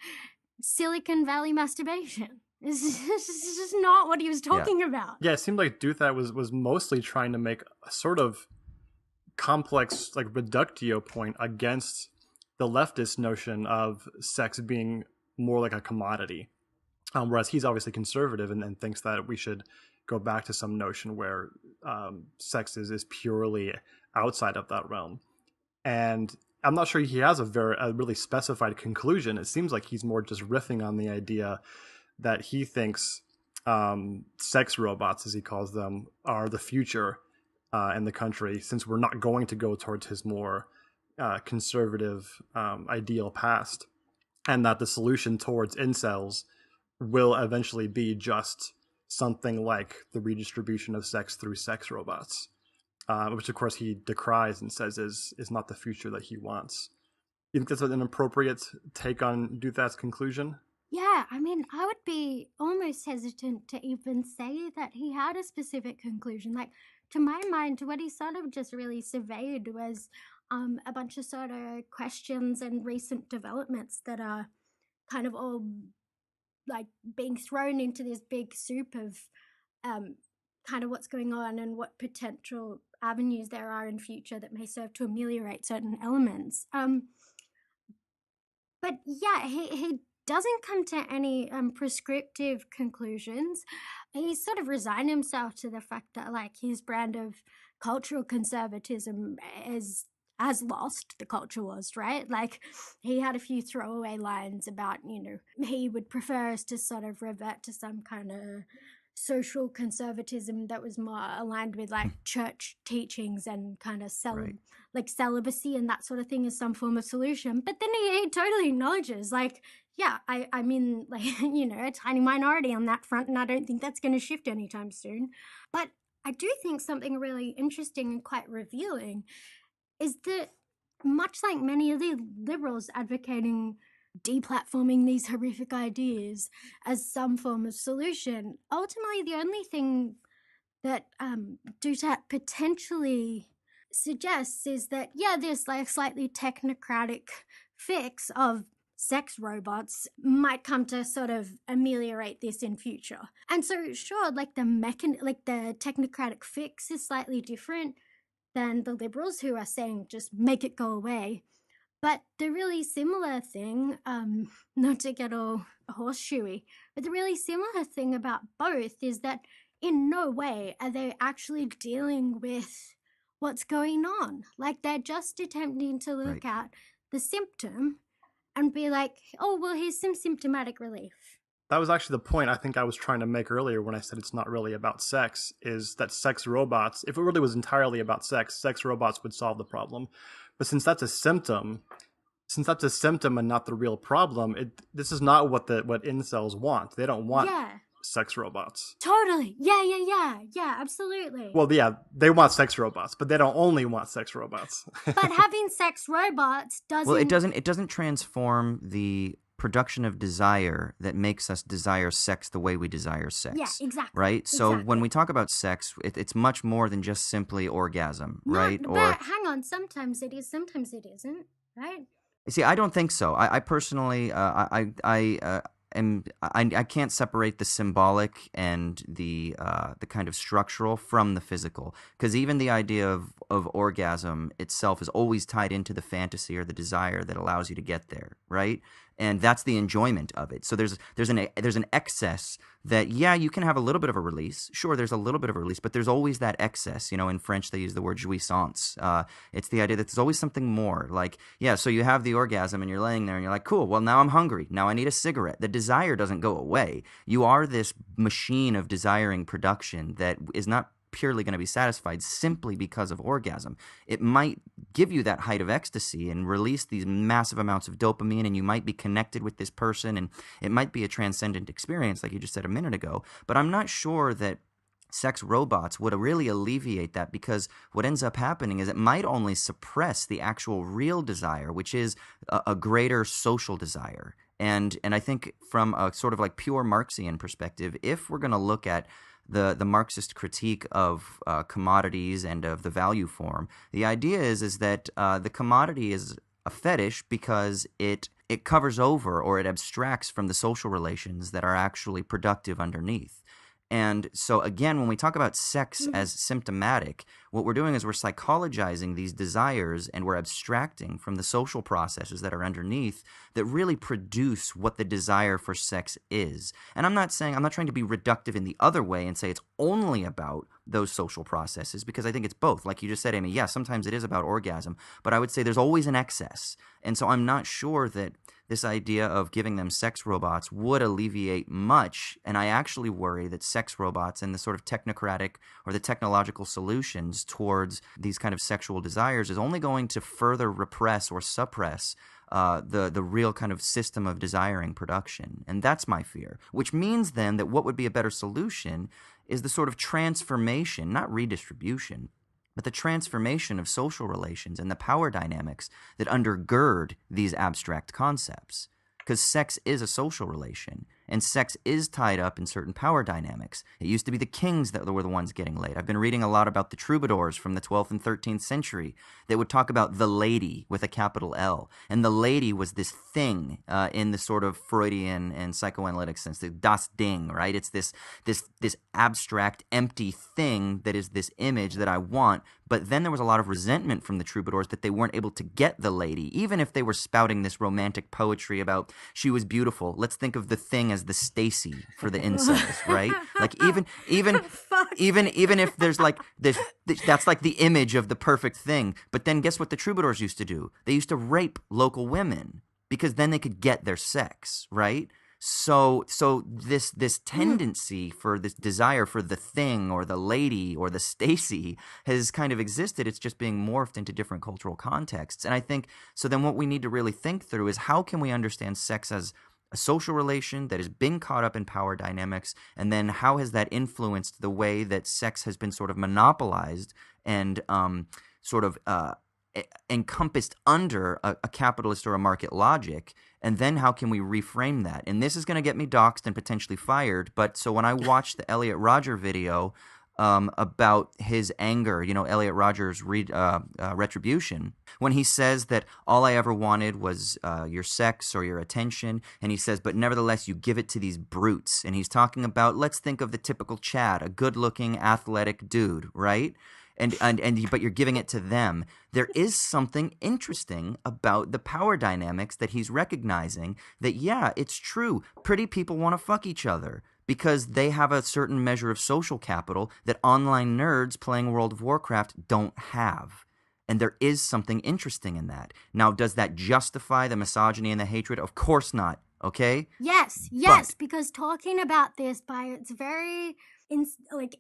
Silicon Valley masturbation. This is just not what he was talking about. Yeah, it seemed like Duthat was mostly trying to make a sort of complex, like, reductio point against the leftist notion of sex being more like a commodity. Whereas he's obviously conservative and thinks that we should go back to some notion where sex is purely outside of that realm. And I'm not sure he has a really specified conclusion. It seems like he's more just riffing on the idea that he thinks sex robots, as he calls them, are the future in the country, since we're not going to go towards his more conservative ideal past, and that the solution towards incels will eventually be just something like the redistribution of sex through sex robots, which of course he decries and says is not the future that he wants. You think that's an appropriate take on Duthat's conclusion? Yeah, I mean, I would be almost hesitant to even say that he had a specific conclusion. Like, to my mind, what he sort of just really surveyed was a bunch of sort of questions and recent developments that are kind of all, like, being thrown into this big soup of kind of what's going on and what potential avenues there are in future that may serve to ameliorate certain elements. But yeah, he doesn't come to any prescriptive conclusions. He sort of resigned himself to the fact that, like, his brand of cultural conservatism is as lost the culture was, right? Like, he had a few throwaway lines about, he would prefer us to sort of revert to some kind of social conservatism that was more aligned with like church teachings and kind of Right. like celibacy and that sort of thing as some form of solution. But then he totally acknowledges like, yeah, I'm in like, a tiny minority on that front, and I don't think that's going to shift anytime soon. But I do think something really interesting and quite revealing is that, much like many of the liberals advocating deplatforming these horrific ideas as some form of solution, ultimately the only thing that DUTAT potentially suggests is that, yeah, this like slightly technocratic fix of sex robots might come to sort of ameliorate this in future. And so sure, like the technocratic fix is slightly different than the liberals who are saying just make it go away. But the really similar thing, not to get all horseshoey, but the really similar thing about both is that in no way are they actually dealing with what's going on. Like they're just attempting to look at the symptom and be like, oh, well, here's some symptomatic relief. That was actually the point I think I was trying to make earlier when I said it's not really about sex, is that sex robots, if it really was entirely about sex robots would solve the problem. But since that's a symptom and not the real problem, this is not what incels want. They don't want sex robots. Totally. Yeah, absolutely. Well, yeah, they want sex robots, but they don't only want sex robots. But having sex robots doesn't... Well, it doesn't transform the production of desire that makes us desire sex the way we desire sex. Yeah, exactly. Right? So when we talk about sex, it's much more than just simply orgasm, right? But hang on, sometimes it is, sometimes it isn't, right? See, I don't think so. I personally, I can't separate the symbolic and the kind of structural from the physical, because even the idea of orgasm itself is always tied into the fantasy or the desire that allows you to get there, right? And that's the enjoyment of it. So there's an excess that, yeah, you can have a little bit of a release. Sure, there's a little bit of a release, but there's always that excess. In French they use the word jouissance. It's the idea that there's always something more. Like, yeah, so you have the orgasm and you're laying there and you're like, cool, well, now I'm hungry. Now I need a cigarette. The desire doesn't go away. You are this machine of desiring production that is not purely going to be satisfied simply because of orgasm. It might give you that height of ecstasy and release these massive amounts of dopamine, and you might be connected with this person, and it might be a transcendent experience like you just said a minute ago. But I'm not sure that sex robots would really alleviate that, because what ends up happening is it might only suppress the actual real desire, which is a greater social desire. And I think from a sort of like pure Marxian perspective, if we're going to look at the Marxist critique of commodities and of the value form, the idea is that the commodity is a fetish because it covers over or it abstracts from the social relations that are actually productive underneath. And so again, when we talk about sex as symptomatic, what we're doing is we're psychologizing these desires and we're abstracting from the social processes that are underneath that really produce what the desire for sex is. And I'm not trying to be reductive in the other way and say it's only about those social processes, because I think it's both. Like you just said, Amy, yeah, sometimes it is about orgasm, but I would say there's always an excess. And so I'm not sure that this idea of giving them sex robots would alleviate much. And I actually worry that sex robots and the sort of technocratic or the technological solutions towards these kind of sexual desires is only going to further repress or suppress the real kind of system of desiring production. And that's my fear, which means then that what would be a better solution is the sort of transformation, not redistribution, but the transformation of social relations and the power dynamics that undergird these abstract concepts. Because sex is a social relation, and sex is tied up in certain power dynamics. It used to be the kings that were the ones getting laid. I've been reading a lot about the troubadours from the 12th and 13th century that would talk about the lady with a capital L. And the lady was this thing in the sort of Freudian and psychoanalytic sense, the das Ding, right? It's this abstract, empty thing that is this image that I want. But then there was a lot of resentment from the troubadours that they weren't able to get the lady, even if they were spouting this romantic poetry about she was beautiful. Let's think of the thing as the Stacy for the incels, right? Like even if there's like this, that's like the image of the perfect thing. But then guess what the troubadours used to do? They used to rape local women because then they could get their sex, right? So this tendency for this desire for the thing or the lady or the Stacy has kind of existed. It's just being morphed into different cultural contexts. And I think so. Then what we need to really think through is how can we understand sex as a social relation that has been caught up in power dynamics, and then how has that influenced the way that sex has been sort of monopolized and sort of encompassed under a capitalist or a market logic, and then how can we reframe that? And this is going to get me doxxed and potentially fired, but so when I watched the Elliot Rodger video about his anger, Elliot Rodger's Retribution, when he says that all I ever wanted was your sex or your attention, and he says, but nevertheless you give it to these brutes, and he's talking about, let's think of the typical Chad, a good-looking, athletic dude, right? But you're giving it to them. There is something interesting about the power dynamics that he's recognizing that, yeah, it's true. Pretty people want to fuck each other because they have a certain measure of social capital that online nerds playing World of Warcraft don't have. And there is something interesting in that. Now, does that justify the misogyny and the hatred? Of course not. Okay? Yes, because talking about this by its very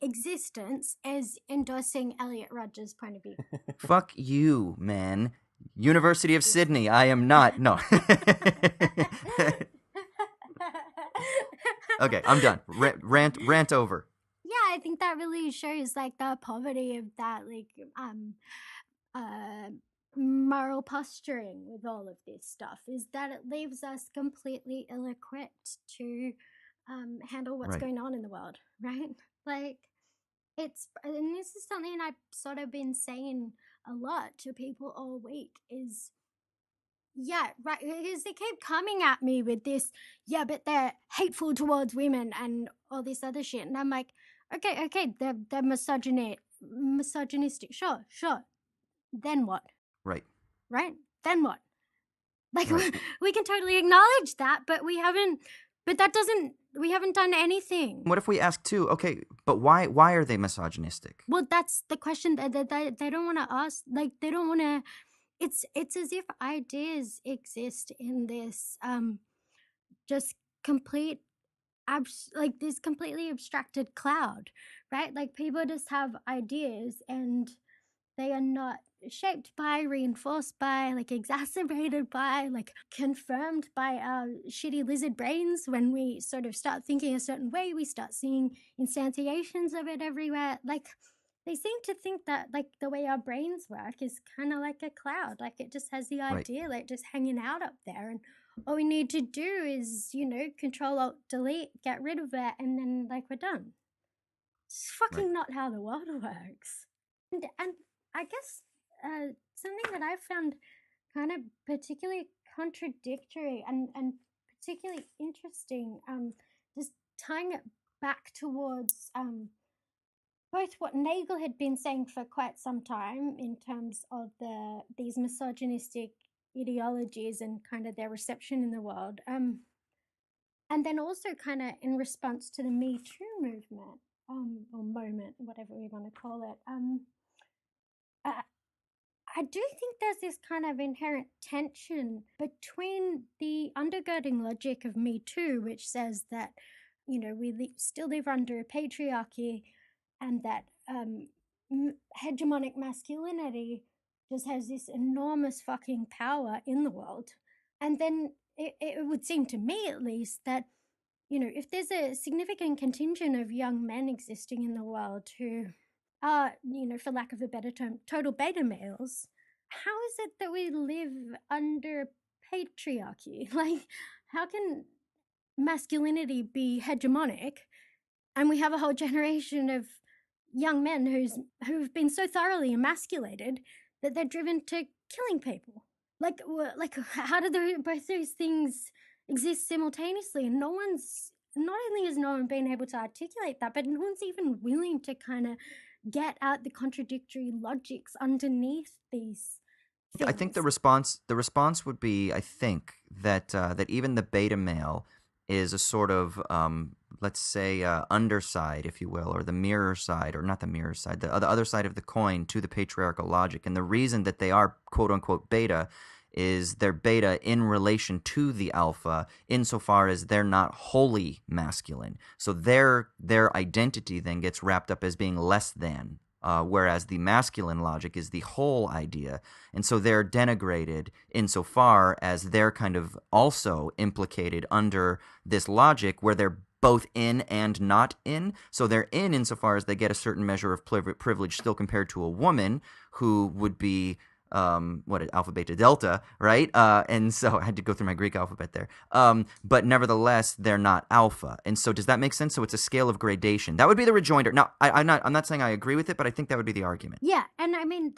existence is endorsing Elliot Rodger's point of view. Fuck you, man. University of Sydney, I am not. No. Okay, I'm done. Rant over. Yeah, I think that really shows the poverty of that moral posturing with all of this stuff, is that it leaves us completely ill-equipped to handle what's going on in the world, right? And this is something I've sort of been saying a lot to people all week is, yeah, right, because they keep coming at me with this, yeah, but they're hateful towards women and all this other shit, and I'm like, okay, they're misogynistic, sure, then what? Right, then what? We can totally acknowledge that, but we haven't done anything. What if we ask too, okay, but why are they misogynistic? Well, that's the question that they don't want to ask. They don't want to. It's as if ideas exist in this just complete this completely abstracted cloud, right? People just have ideas and they are not shaped by, reinforced by, exacerbated by, confirmed by our shitty lizard brains. When we sort of start thinking a certain way, we start seeing instantiations of it everywhere. They seem to think that the way our brains work is kind of like a cloud. It just has the idea just hanging out up there, and all we need to do is Control Alt Delete, get rid of it, and then we're done. It's fucking not how the world works. And I guess something that I found kind of particularly contradictory and particularly interesting, just tying it back towards both what Nagel had been saying for quite some time in terms of these misogynistic ideologies and kind of their reception in the world, and then also kind of in response to the Me Too movement, or moment, whatever we want to call it. I do think there's this kind of inherent tension between the undergirding logic of Me Too, which says that, we still live under a patriarchy, and that hegemonic masculinity just has this enormous fucking power in the world. And then it would seem to me, at least, that, if there's a significant contingent of young men existing in the world who are, for lack of a better term, total beta males, how is it that we live under patriarchy? How can masculinity be hegemonic and we have a whole generation of young men who've been so thoroughly emasculated that they're driven to killing people? How do both those things exist simultaneously? And not only has no one been able to articulate that, but no one's even willing to kind of get at the contradictory logics underneath these things. I think the response would be, I think, that even the beta male is a sort of, let's say, underside, if you will, or the mirror side, or not the mirror side, the other side of the coin to the patriarchal logic. And the reason that they are quote-unquote beta is they're beta in relation to the alpha insofar as they're not wholly masculine. So their identity then gets wrapped up as being less than, whereas the masculine logic is the whole idea. And so they're denigrated insofar as they're kind of also implicated under this logic where they're both in and not in. So they're in insofar as they get a certain measure of privilege still compared to a woman who would be alpha, beta, delta, right? And so I had to go through my Greek alphabet there. But nevertheless, they're not alpha. And so does that make sense? So it's a scale of gradation. That would be the rejoinder. Now, I'm not saying I agree with it, but I think that would be the argument. Yeah, and I mean,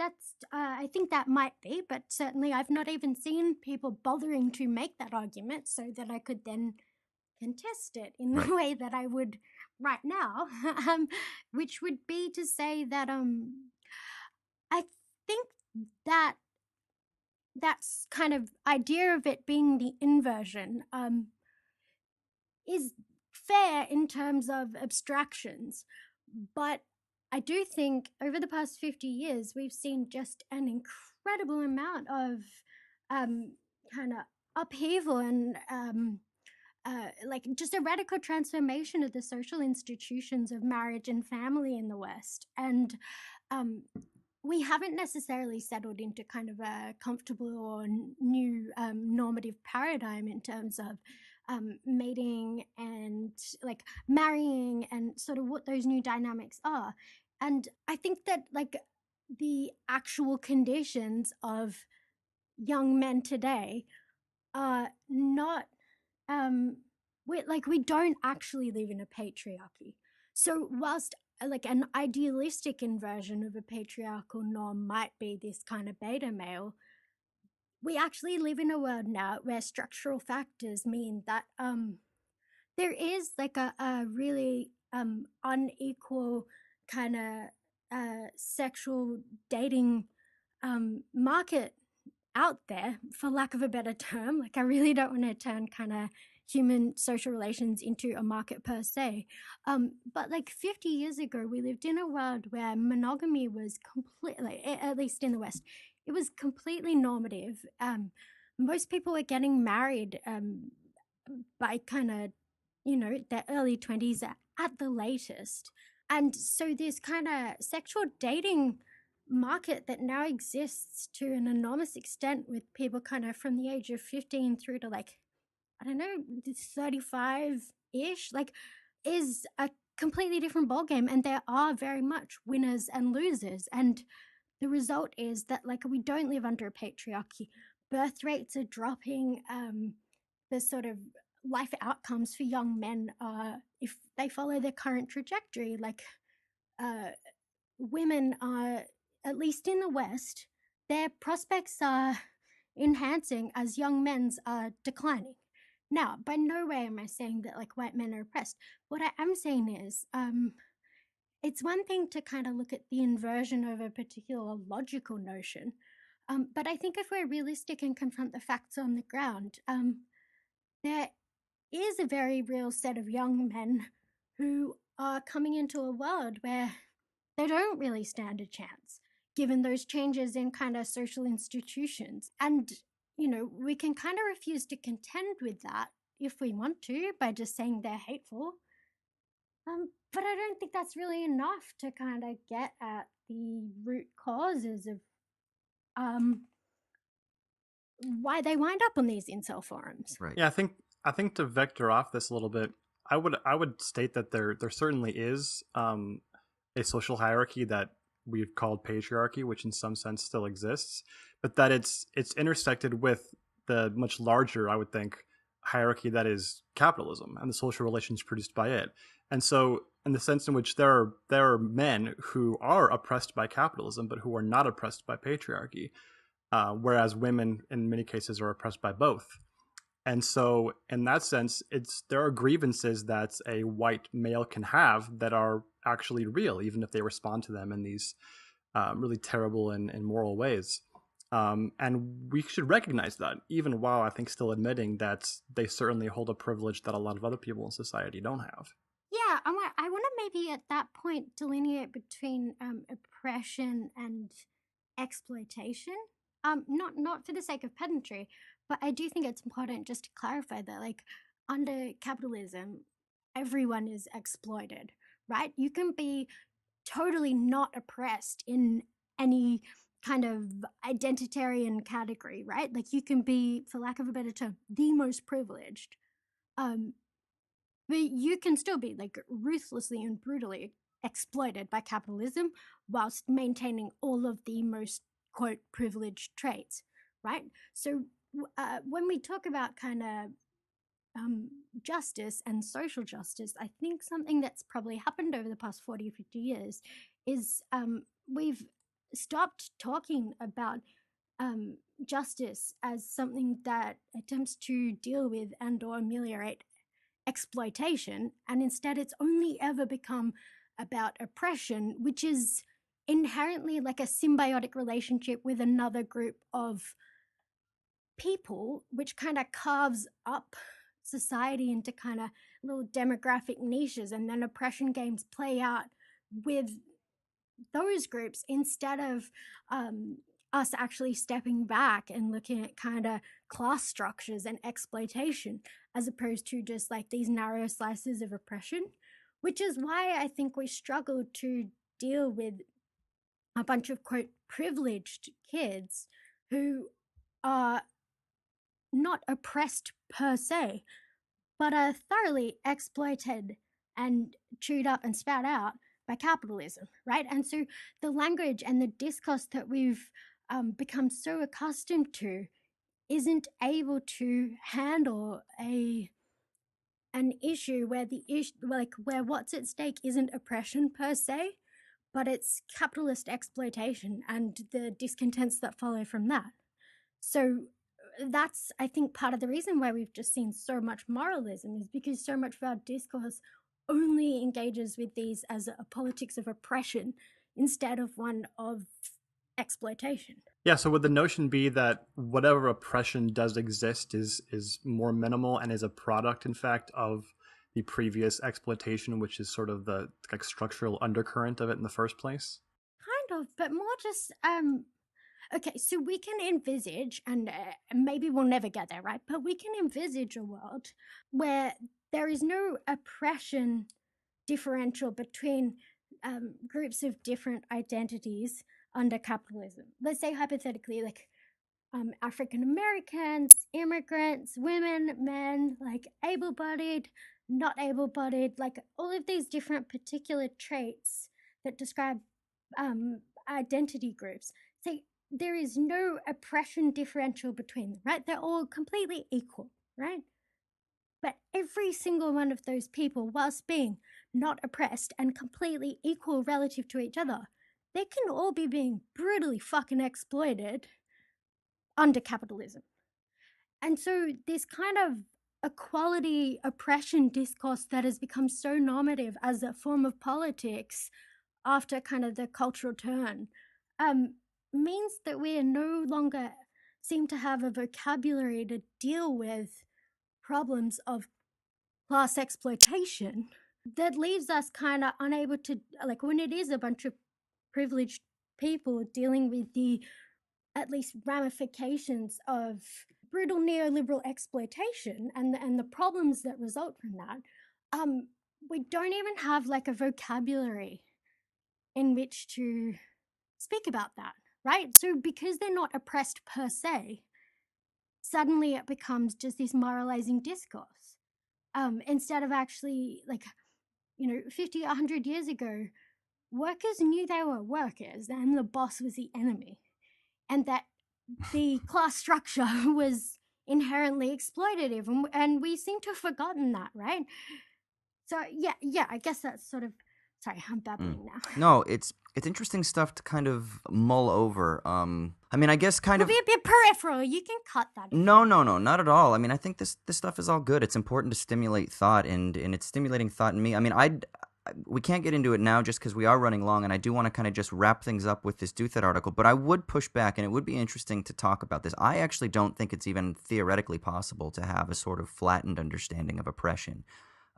I think that might be, but certainly I've not even seen people bothering to make that argument so that I could then contest it in the way that I would right now, which would be to say that I think that that's kind of idea of it being the inversion is fair in terms of abstractions, but I do think over the past 50 years we've seen just an incredible amount of kind of upheaval and like just a radical transformation of the social institutions of marriage and family in the West. And we haven't necessarily settled into kind of a comfortable or new normative paradigm in terms of mating and like marrying and sort of what those new dynamics are. And I think that like the actual conditions of young men today are not we don't actually live in a patriarchy. So whilst like an idealistic inversion of a patriarchal norm might be this kind of beta male, we actually live in a world now where structural factors mean that there is like a really unequal kind of sexual dating market out there, for lack of a better term. Like, I really don't want to turn kind of human social relations into a market per se. But like 50 years ago, we lived in a world where monogamy was completely, at least in the West, it was completely normative. Most people were getting married by kind of, their early 20s at the latest. And so this kind of sexual dating market that now exists to an enormous extent with people kind of from the age of 15 through to like, I don't know, 35-ish, like is a completely different ballgame. And there are very much winners and losers. And the result is that like we don't live under a patriarchy. Birth rates are dropping. The sort of life outcomes for young men are, if they follow their current trajectory, like women are, at least in the West, their prospects are enhancing as young men's are declining. Now, by no way am I saying that like white men are oppressed. What I am saying is, it's one thing to kind of look at the inversion of a particular logical notion, but I think if we're realistic and confront the facts on the ground, there is a very real set of young men who are coming into a world where they don't really stand a chance, given those changes in kind of social institutions. And, we can kind of refuse to contend with that if we want to by just saying they're hateful. But I don't think that's really enough to kind of get at the root causes of why they wind up on these incel forums. Right. Yeah, I think to vector off this a little bit, I would state that there certainly is a social hierarchy that we've called patriarchy, which in some sense still exists, but that it's intersected with the much larger, I would think, hierarchy that is capitalism and the social relations produced by it. And so, in the sense in which there are men who are oppressed by capitalism, but who are not oppressed by patriarchy, whereas women, in many cases, are oppressed by both. And so, in that sense, there are grievances that a white male can have that are actually real, even if they respond to them in these really terrible and immoral ways. And we should recognize that, even while I think still admitting that they certainly hold a privilege that a lot of other people in society don't have. Yeah, I want to maybe at that point delineate between oppression and exploitation. Not for the sake of pedantry, but I do think it's important just to clarify that, like, under capitalism, everyone is exploited, right? You can be totally not oppressed in any kind of identitarian category, right? Like, you can be, for lack of a better term, the most privileged. Um, but you can still be like ruthlessly and brutally exploited by capitalism whilst maintaining all of the most quote privileged traits, right? So when we talk about kind of justice and social justice, I think something that's probably happened over the past 40 or 50 years is we've stopped talking about justice as something that attempts to deal with and or ameliorate exploitation, and instead it's only ever become about oppression, which is inherently like a symbiotic relationship with another group of people, which kind of carves up society into kind of little demographic niches, and then oppression games play out with those groups instead of us actually stepping back and looking at kind of class structures and exploitation, as opposed to just like these narrow slices of oppression, which is why I think we struggle to deal with a bunch of quote privileged kids who are not oppressed per se, but are thoroughly exploited and chewed up and spat out by capitalism, right? And so the language and the discourse that we've become so accustomed to isn't able to handle an issue where the issue, like where what's at stake isn't oppression per se, but it's capitalist exploitation and the discontents that follow from that. So that's, I think, part of the reason why we've just seen so much moralism, is because so much of our discourse only engages with these as a politics of oppression instead of one of exploitation. Yeah, so would the notion be that whatever oppression does exist is more minimal and is a product, in fact, of the previous exploitation, which is sort of the like structural undercurrent of it in the first place? Kind of, but more just okay, so we can envisage, and maybe we'll never get there, right? But we can envisage a world where there is no oppression differential between groups of different identities under capitalism. Let's say hypothetically, like African Americans, immigrants, women, men, like able-bodied, not able-bodied, like all of these different particular traits that describe identity groups. Say there is no oppression differential between them, right? They're all completely equal, right? But every single one of those people, whilst being not oppressed and completely equal relative to each other, they can all be being brutally fucking exploited under capitalism. And so this kind of equality oppression discourse that has become so normative as a form of politics after kind of the cultural turn means that we are no longer seem to have a vocabulary to deal with problems of class exploitation, that leaves us kind of unable to, like, when it is a bunch of privileged people dealing with the at least ramifications of brutal neoliberal exploitation and the problems that result from that, we don't even have like a vocabulary in which to speak about that, right? So because they're not oppressed per se, suddenly it becomes just this moralizing discourse. Instead of actually, like, 50, 100 years ago, workers knew they were workers and the boss was the enemy, and that the class structure was inherently exploitative, and we seem to have forgotten that, right? So yeah, I guess that's sort of, sorry, I'm babbling now. No, it's interesting stuff to kind of mull over. I mean, I guess kind It'll of be a bit peripheral. You can cut that. No, not at all. I mean, I think this stuff is all good. It's important to stimulate thought, and it's stimulating thought in me. I mean, we can't get into it now just because we are running long, and I do want to kind of just wrap things up with this Do That article, but I would push back, and it would be interesting to talk about this. I actually don't think it's even theoretically possible to have a sort of flattened understanding of oppression.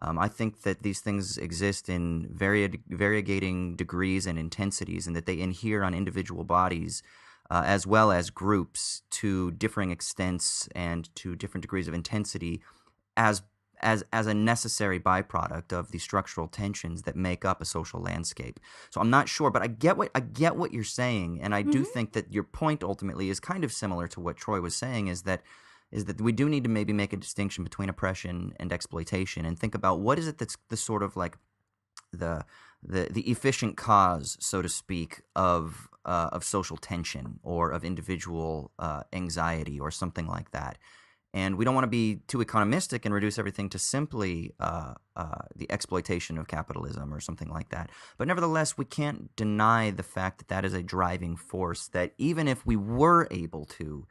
I think that these things exist in variegating degrees and intensities, and that they inhere on individual bodies as well as groups to differing extents and to different degrees of intensity as a necessary byproduct of the structural tensions that make up a social landscape. So I'm not sure, but I get what you're saying, and I do think that your point ultimately is kind of similar to what Troy was saying, is that we do need to maybe make a distinction between oppression and exploitation, and think about what is it that's the sort of like the efficient cause, so to speak, of social tension or of individual anxiety or something like that. And we don't want to be too economistic and reduce everything to simply the exploitation of capitalism or something like that. But nevertheless, we can't deny the fact that that is a driving force, that even if we were able to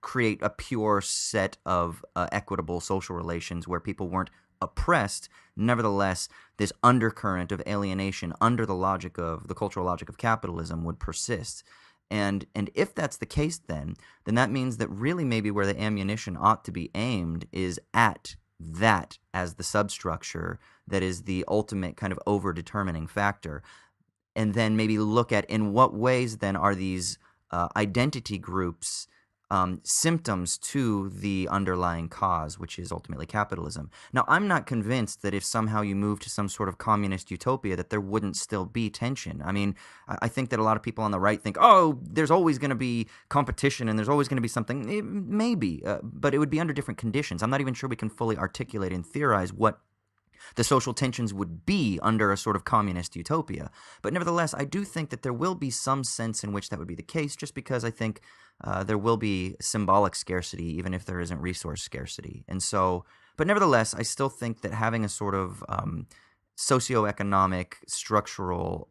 create a pure set of equitable social relations where people weren't oppressed, nevertheless, this undercurrent of alienation under the cultural logic of capitalism would persist. And if that's the case, then that means that really maybe where the ammunition ought to be aimed is at that as the substructure that is the ultimate kind of over-determining factor. And then maybe look at in what ways then are these identity groups symptoms to the underlying cause, which is ultimately capitalism. Now, I'm not convinced that if somehow you move to some sort of communist utopia that there wouldn't still be tension. I mean, I think that a lot of people on the right think, oh, there's always going to be competition and there's always going to be something. Maybe, but it would be under different conditions. I'm not even sure we can fully articulate and theorize what the social tensions would be under a sort of communist utopia. But nevertheless, I do think that there will be some sense in which that would be the case, just because I think there will be symbolic scarcity, even if there isn't resource scarcity. And so, but nevertheless, I still think that having a sort of socioeconomic structural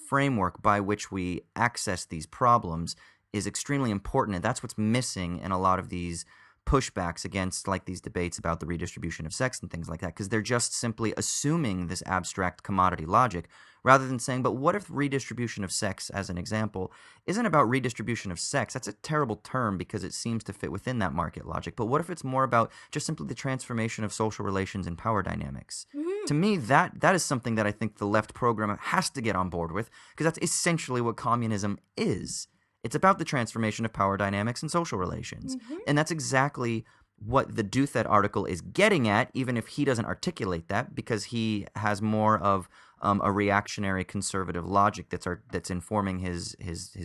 framework by which we access these problems is extremely important. And that's what's missing in a lot of these pushbacks against like these debates about the redistribution of sex and things like that, because they're just simply assuming this abstract commodity logic rather than saying, but what if redistribution of sex, as an example, isn't about redistribution of sex? That's a terrible term because it seems to fit within that market logic. But what if it's more about just simply the transformation of social relations and power dynamics? To me, that is something that I think the left program has to get on board with, because that's essentially what communism is. It's about the transformation of power dynamics and social relations. And that's exactly what the Duthat article is getting at, even if he doesn't articulate that, because he has more of a reactionary conservative logic that's informing his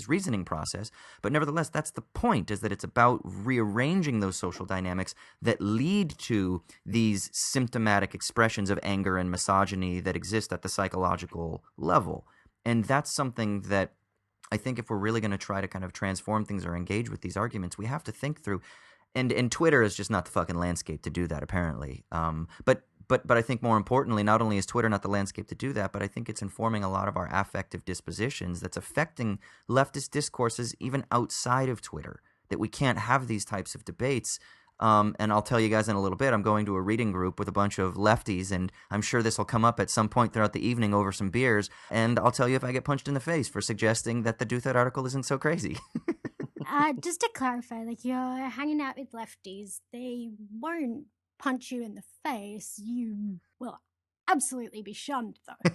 reasoning process. But nevertheless, that's the point, is that it's about rearranging those social dynamics that lead to these symptomatic expressions of anger and misogyny that exist at the psychological level. And that's something that I think if we're really going to try to kind of transform things or engage with these arguments, we have to think through. And Twitter is just not the fucking landscape to do that, apparently. But I think more importantly, not only is Twitter not the landscape to do that, but I think it's informing a lot of our affective dispositions that's affecting leftist discourses even outside of Twitter, that we can't have these types of debates. And I'll tell you guys in a little bit, I'm going to a reading group with a bunch of lefties, and I'm sure this will come up at some point throughout the evening over some beers, and I'll tell you if I get punched in the face for suggesting that the Duthat article isn't so crazy. Just to clarify, like, you're hanging out with lefties, they won't punch you in the face. You will absolutely be shunned, though.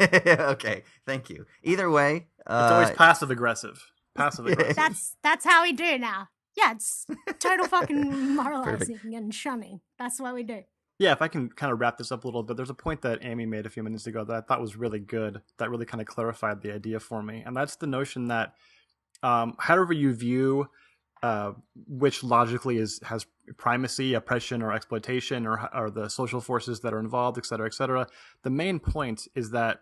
Okay, thank you. Either way, it's always passive aggressive. Passive aggressive. That's how we do now. Yeah, it's total fucking moralizing and shunning. That's what we do. Yeah, if I can kind of wrap this up a little bit, there's a point that Amy made a few minutes ago that I thought was really good, that really kind of clarified the idea for me. And that's the notion that however you view which logically has primacy, oppression, or exploitation, or the social forces that are involved, et cetera, the main point is that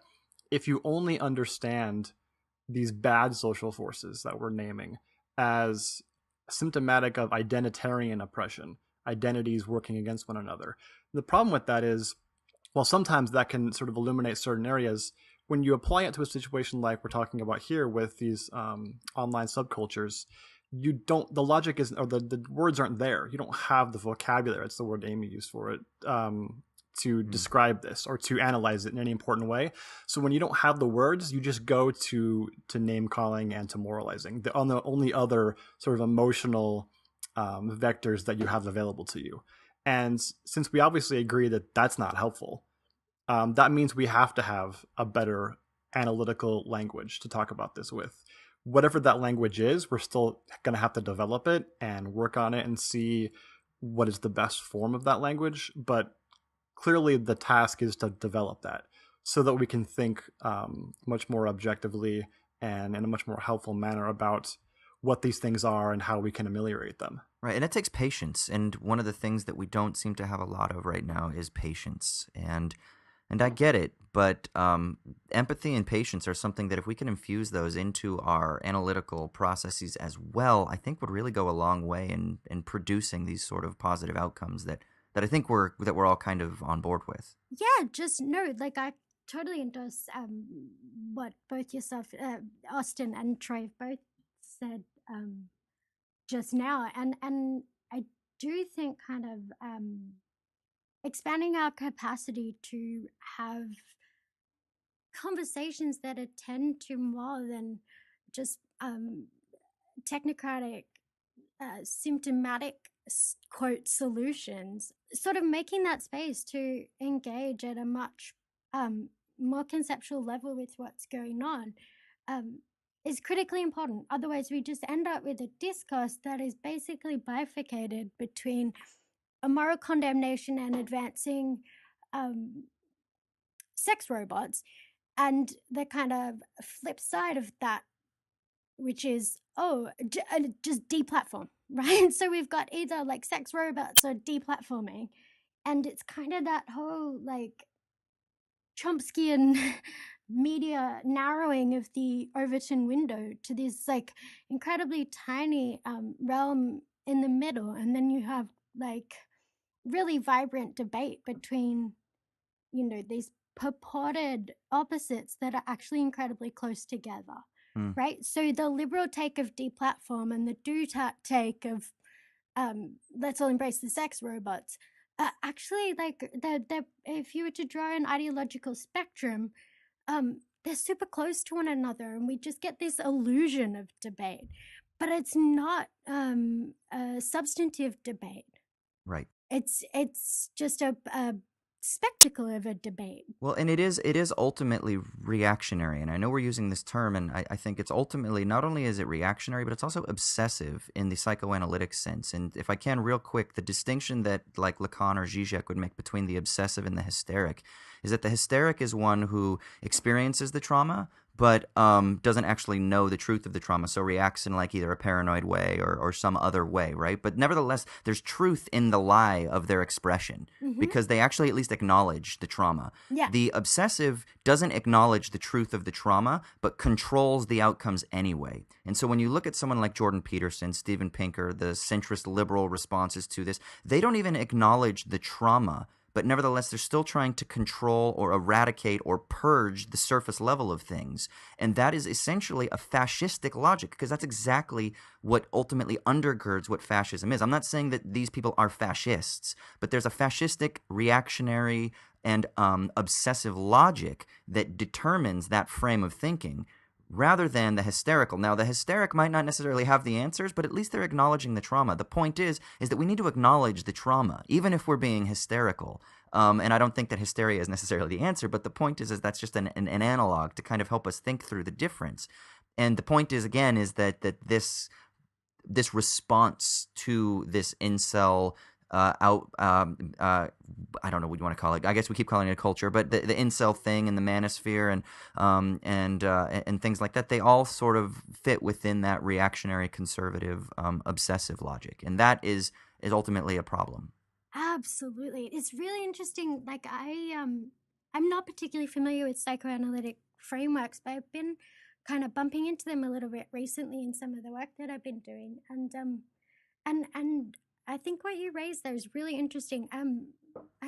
if you only understand these bad social forces that we're naming as symptomatic of identitarian oppression, identities working against one another. The problem with that is, while sometimes that can sort of illuminate certain areas, when you apply it to a situation like we're talking about here with these online subcultures, the logic isn't, or the words aren't there. You don't have the vocabulary. It's the word Amy used for it. To describe this or to analyze it in any important way. So when you don't have the words, you just go to name calling and to moralizing, on the only other sort of emotional vectors that you have available to you. And since we obviously agree that that's not helpful, that means we have to have a better analytical language to talk about this with. whatever that language is, we're still going to have to develop it and work on it and see what is the best form of that language. But clearly the task is to develop that so that we can think much more objectively and in a much more helpful manner about what these things are and how we can ameliorate them. Right, and it takes patience. And one of the things that we don't seem to have a lot of right now is patience. And I get it, but empathy and patience are something that if we can infuse those into our analytical processes as well, I think would really go a long way in producing these sort of positive outcomes that I think we're all kind of on board with. Yeah, just no, like I totally endorse what both yourself, Austin and Troy both said just now, and I do think kind of expanding our capacity to have conversations that attend to more than just technocratic, symptomatic quote solutions, sort of making that space to engage at a much more conceptual level with what's going on is critically important. Otherwise, we just end up with a discourse that is basically bifurcated between a moral condemnation and advancing sex robots, and the kind of flip side of that, which is just deplatform, right? So we've got either like sex robots or deplatforming, and it's kind of that whole like Chomskyan media narrowing of the Overton window to this like incredibly tiny realm in the middle, and then you have like really vibrant debate between, you know, these purported opposites that are actually incredibly close together. Right? So the liberal take of deplatform and the take of let's all embrace the sex robots, actually, like, they're, if you were to draw an ideological spectrum, they're super close to one another, and we just get this illusion of debate. But it's not a substantive debate. Right. It's just a spectacle of a debate. Well, and it is ultimately reactionary, and I know we're using this term, and I think it's ultimately, not only is it reactionary, but it's also obsessive in the psychoanalytic sense. And if I can, real quick, the distinction that like Lacan or Zizek would make between the obsessive and the hysteric is that the hysteric is one who experiences the trauma, but doesn't actually know the truth of the trauma, so reacts in like either a paranoid way or some other way, right? But nevertheless, there's truth in the lie of their expression because they actually at least acknowledge the trauma. Yeah. The obsessive doesn't acknowledge the truth of the trauma, but controls the outcomes anyway. And so when you look at someone like Jordan Peterson, Steven Pinker, the centrist liberal responses to this, they don't even acknowledge the trauma, but nevertheless, they're still trying to control or eradicate or purge the surface level of things. And that is essentially a fascistic logic, because that's exactly what ultimately undergirds what fascism is. I'm not saying that these people are fascists, but there's a fascistic, reactionary, and obsessive logic that determines that frame of thinking, rather than the hysterical. Now, the hysteric might not necessarily have the answers, but at least they're acknowledging the trauma. The point is that we need to acknowledge the trauma, even if we're being hysterical. And I don't think that hysteria is necessarily the answer, but the point is that's just an analog to kind of help us think through the difference. And the point is, again, is that this response to this incel I don't know what you want to call it. I guess we keep calling it a culture, but the incel thing and the Manosphere and things like that, they all sort of fit within that reactionary, conservative, obsessive logic, and that is ultimately a problem. Absolutely, it's really interesting. Like I'm not particularly familiar with psychoanalytic frameworks, but I've been kind of bumping into them a little bit recently in some of the work that I've been doing, and I think what you raised there is really interesting. A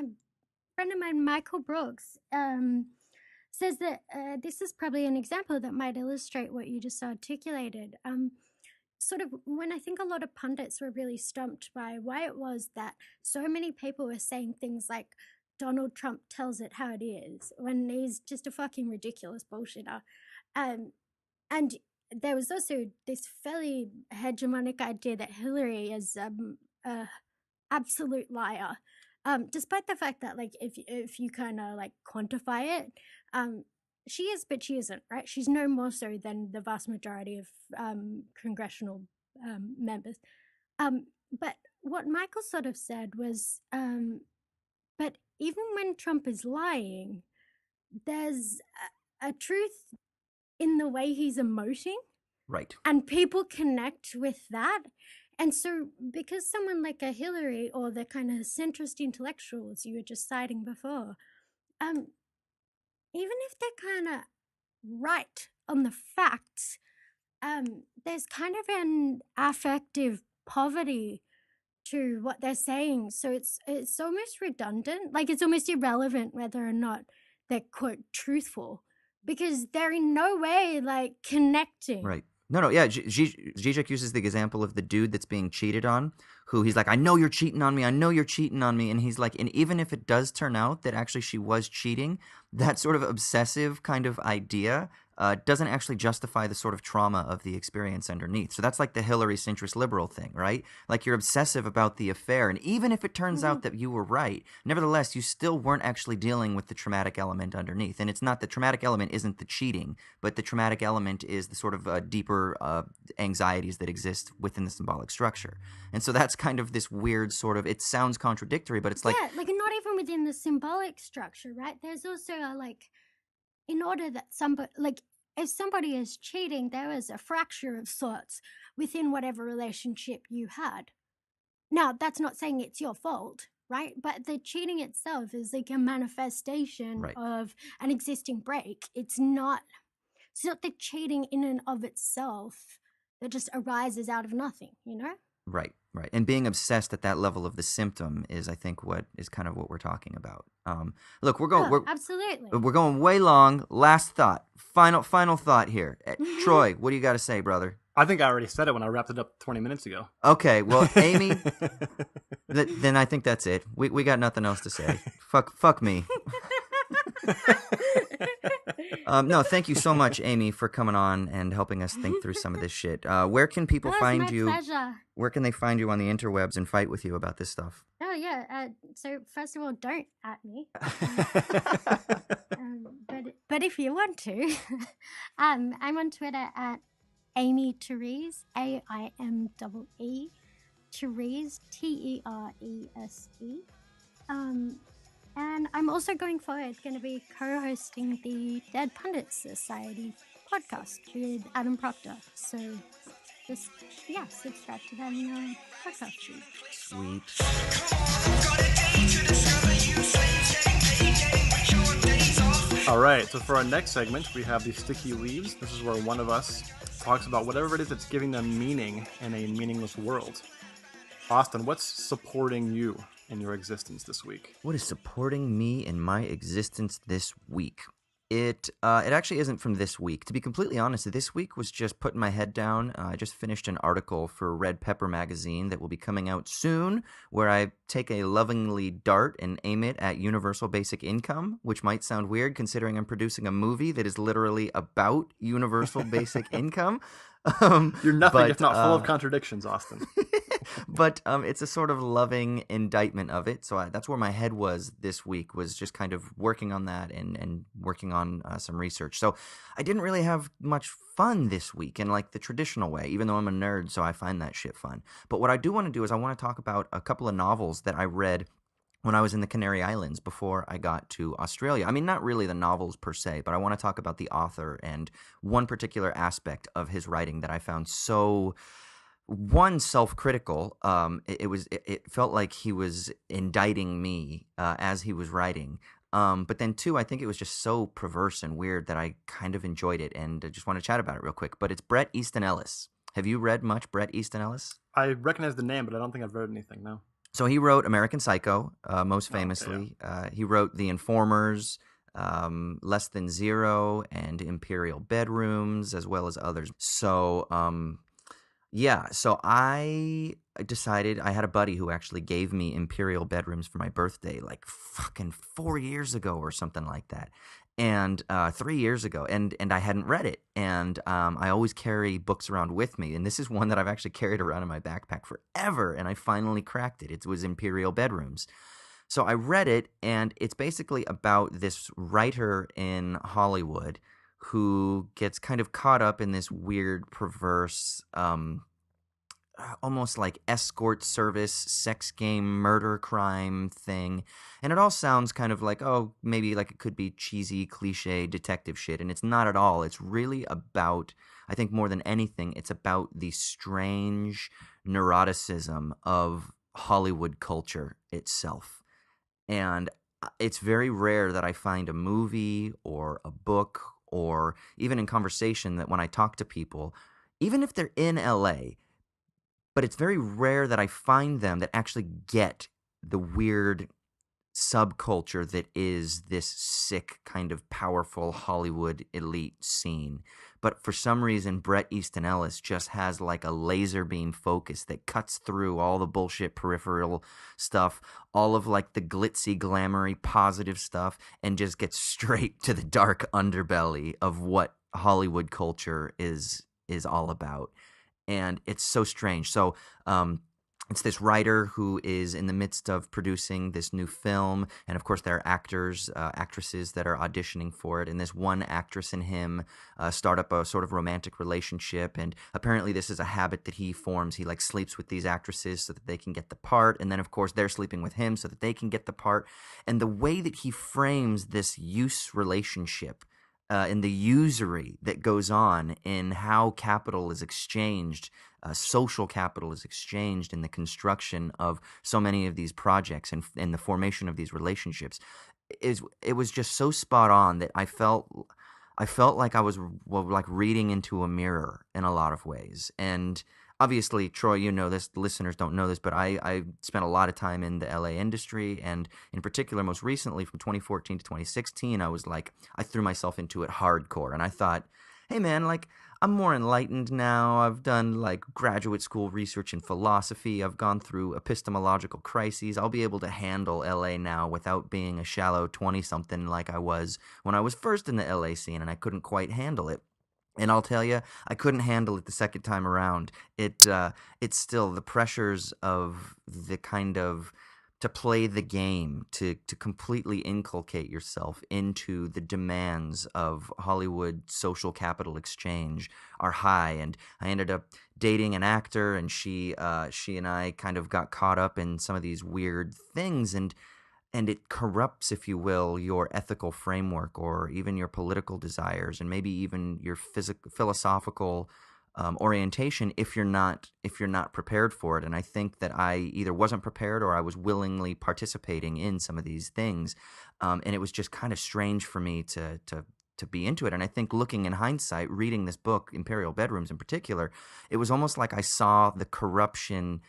friend of mine, Michael Brooks, says that this is probably an example that might illustrate what you just articulated. Sort of when I think a lot of pundits were really stumped by why it was that so many people were saying things like Donald Trump tells it how it is, when he's just a fucking ridiculous bullshitter. And there was also this fairly hegemonic idea that Hillary is absolute liar, despite the fact that, like, if you kind of like quantify it, she is, but she isn't, right? She's no more so than the vast majority of congressional members. But what Michael sort of said was, but even when Trump is lying, there's a truth in the way he's emoting. Right. And people connect with that. And so because someone like a Hillary or the kind of centrist intellectuals you were just citing before, even if they're kind of right on the facts, there's kind of an affective poverty to what they're saying. So it's almost redundant. Like, it's almost irrelevant whether or not they're, quote, truthful, because they're in no way, like, connecting. Right. No, yeah. Zizek uses the example of the dude that's being cheated on, who he's like, I know you're cheating on me. I know you're cheating on me. And he's like, and even if it does turn out that actually she was cheating, that sort of obsessive kind of idea doesn't actually justify the sort of trauma of the experience underneath. So that's like the Hillary centrist liberal thing, right? Like, you're obsessive about the affair. And even if it turns out that you were right, nevertheless, you still weren't actually dealing with the traumatic element underneath. And it's not, the traumatic element isn't the cheating, but the traumatic element is the sort of deeper anxieties that exist within the symbolic structure. And so that's kind of this weird sort of, it sounds contradictory, but it's like... Yeah, like, not even within the symbolic structure, right? There's also like, in order that somebody, like, if somebody is cheating, there is a fracture of sorts within whatever relationship you had. Now, that's not saying it's your fault, right? But the cheating itself is like a manifestation of an existing break. It's not the cheating in and of itself that just arises out of nothing, you know? Right. And being obsessed at that level of the symptom is, I think, what is kind of what we're talking about. Look, absolutely. We're going way long. Last thought, final thought here. Troy, what do you got to say, brother? I think I already said it when I wrapped it up 20 minutes ago. Okay, well, Amy, then I think that's it. We got nothing else to say. Fuck me. No, thank you so much, Amy, for coming on and helping us think through some of this shit. Where can people find you? Pleasure. Where can they find you on the interwebs and fight with you about this stuff? Oh, yeah. So, first of all, don't at me. But if you want to, I'm on Twitter at Amy Therese, AIMEE, Therese, TERESE. And I'm also going forward going to be co-hosting the Dead Pundits Society podcast with Adam Proctor. So just, subscribe to that podcast feed. Sweet. All right, so for our next segment, we have the Sticky Leaves. This is where one of us talks about whatever it is that's giving them meaning in a meaningless world. Austin, what's supporting you in your existence this week? What is supporting me in my existence this week? It actually isn't from this week. To be completely honest, this week was just putting my head down. I just finished an article for Red Pepper magazine that will be coming out soon, where I take a lovingly dart and aim it at universal basic income, which might sound weird considering I'm producing a movie that is literally about universal basic income. You're nothing if not full of contradictions, Austin. But it's a sort of loving indictment of it. So that's where my head was this week, was just kind of working on that and working on some research. So I didn't really have much fun this week in like the traditional way, even though I'm a nerd, so I find that shit fun. But what I do want to do is I want to talk about a couple of novels that I read when I was in the Canary Islands before I got to Australia. I mean, not really the novels per se, but I want to talk about the author and one particular aspect of his writing that I found so, one, self-critical. It felt like he was indicting me as he was writing. But then two, I think it was just so perverse and weird that I kind of enjoyed it, and I just want to chat about it real quick. But it's Bret Easton Ellis. Have you read much Bret Easton Ellis? I recognize the name, but I don't think I've read anything, no. So he wrote American Psycho, most famously. He wrote The Informers, Less Than Zero, and Imperial Bedrooms, as well as others. So, so I decided, I had a buddy who actually gave me Imperial Bedrooms for my birthday, like fucking 4 years ago or something like that. And 3 years ago, and I hadn't read it, and I always carry books around with me, and this is one that I've actually carried around in my backpack forever, and I finally cracked it. It was Imperial Bedrooms. So I read it, and it's basically about this writer in Hollywood who gets kind of caught up in this weird, perverse, almost like escort service, sex game, murder crime thing. And it all sounds kind of like, oh, maybe like it could be cheesy, cliche detective shit. And it's not at all. It's really about, I think more than anything, it's about the strange neuroticism of Hollywood culture itself. And it's very rare that I find a movie or a book or even in conversation that when I talk to people, even if they're in LA, but it's very rare that I find them that actually get the weird subculture that is this sick, kind of powerful Hollywood elite scene. But for some reason, Bret Easton Ellis just has like a laser beam focus that cuts through all the bullshit peripheral stuff, all of like the glitzy, glamoury, positive stuff, and just gets straight to the dark underbelly of what Hollywood culture is all about. And it's so strange. So, it's this writer who is in the midst of producing this new film, and of course there are actors, actresses that are auditioning for it. And this one actress and him start up a sort of romantic relationship, and apparently this is a habit that he forms. He like sleeps with these actresses so that they can get the part, and then of course they're sleeping with him so that they can get the part. And the way that he frames this use relationship. And the usury that goes on in how capital is exchanged, social capital is exchanged in the construction of so many of these projects and the formation of these relationships, it was just so spot on that I felt like I was like reading into a mirror in a lot of ways. And obviously, Troy, you know this, the listeners don't know this, but I spent a lot of time in the LA industry, and in particular, most recently from 2014 to 2016, I threw myself into it hardcore, and I thought, hey man, like, I'm more enlightened now. I've done like graduate school research in philosophy. I've gone through epistemological crises. I'll be able to handle LA now without being a shallow 20-something like I was when I was first in the LA scene, and I couldn't quite handle it. And I'll tell you, I couldn't handle it the second time around. It's still the pressures of the kind of to play the game, to completely inculcate yourself into the demands of Hollywood social capital exchange are high. And I ended up dating an actor, and she and I kind of got caught up in some of these weird things, and it corrupts, if you will, your ethical framework or even your political desires, and maybe even your philosophical orientation if you're not prepared for it. And I think that I either wasn't prepared or I was willingly participating in some of these things, and it was just kind of strange for me to be into it. And I think looking in hindsight, reading this book, Imperial Bedrooms in particular, it was almost like I saw the corruption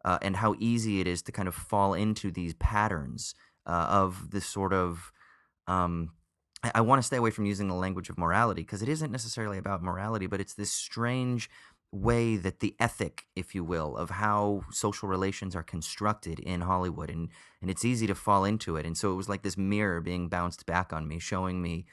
and how easy it is to kind of fall into these patterns of this sort of I want to stay away from using the language of morality because it isn't necessarily about morality, but it's this strange way that the ethic, if you will, of how social relations are constructed in Hollywood, and it's easy to fall into it. And so it was like this mirror being bounced back on me, showing me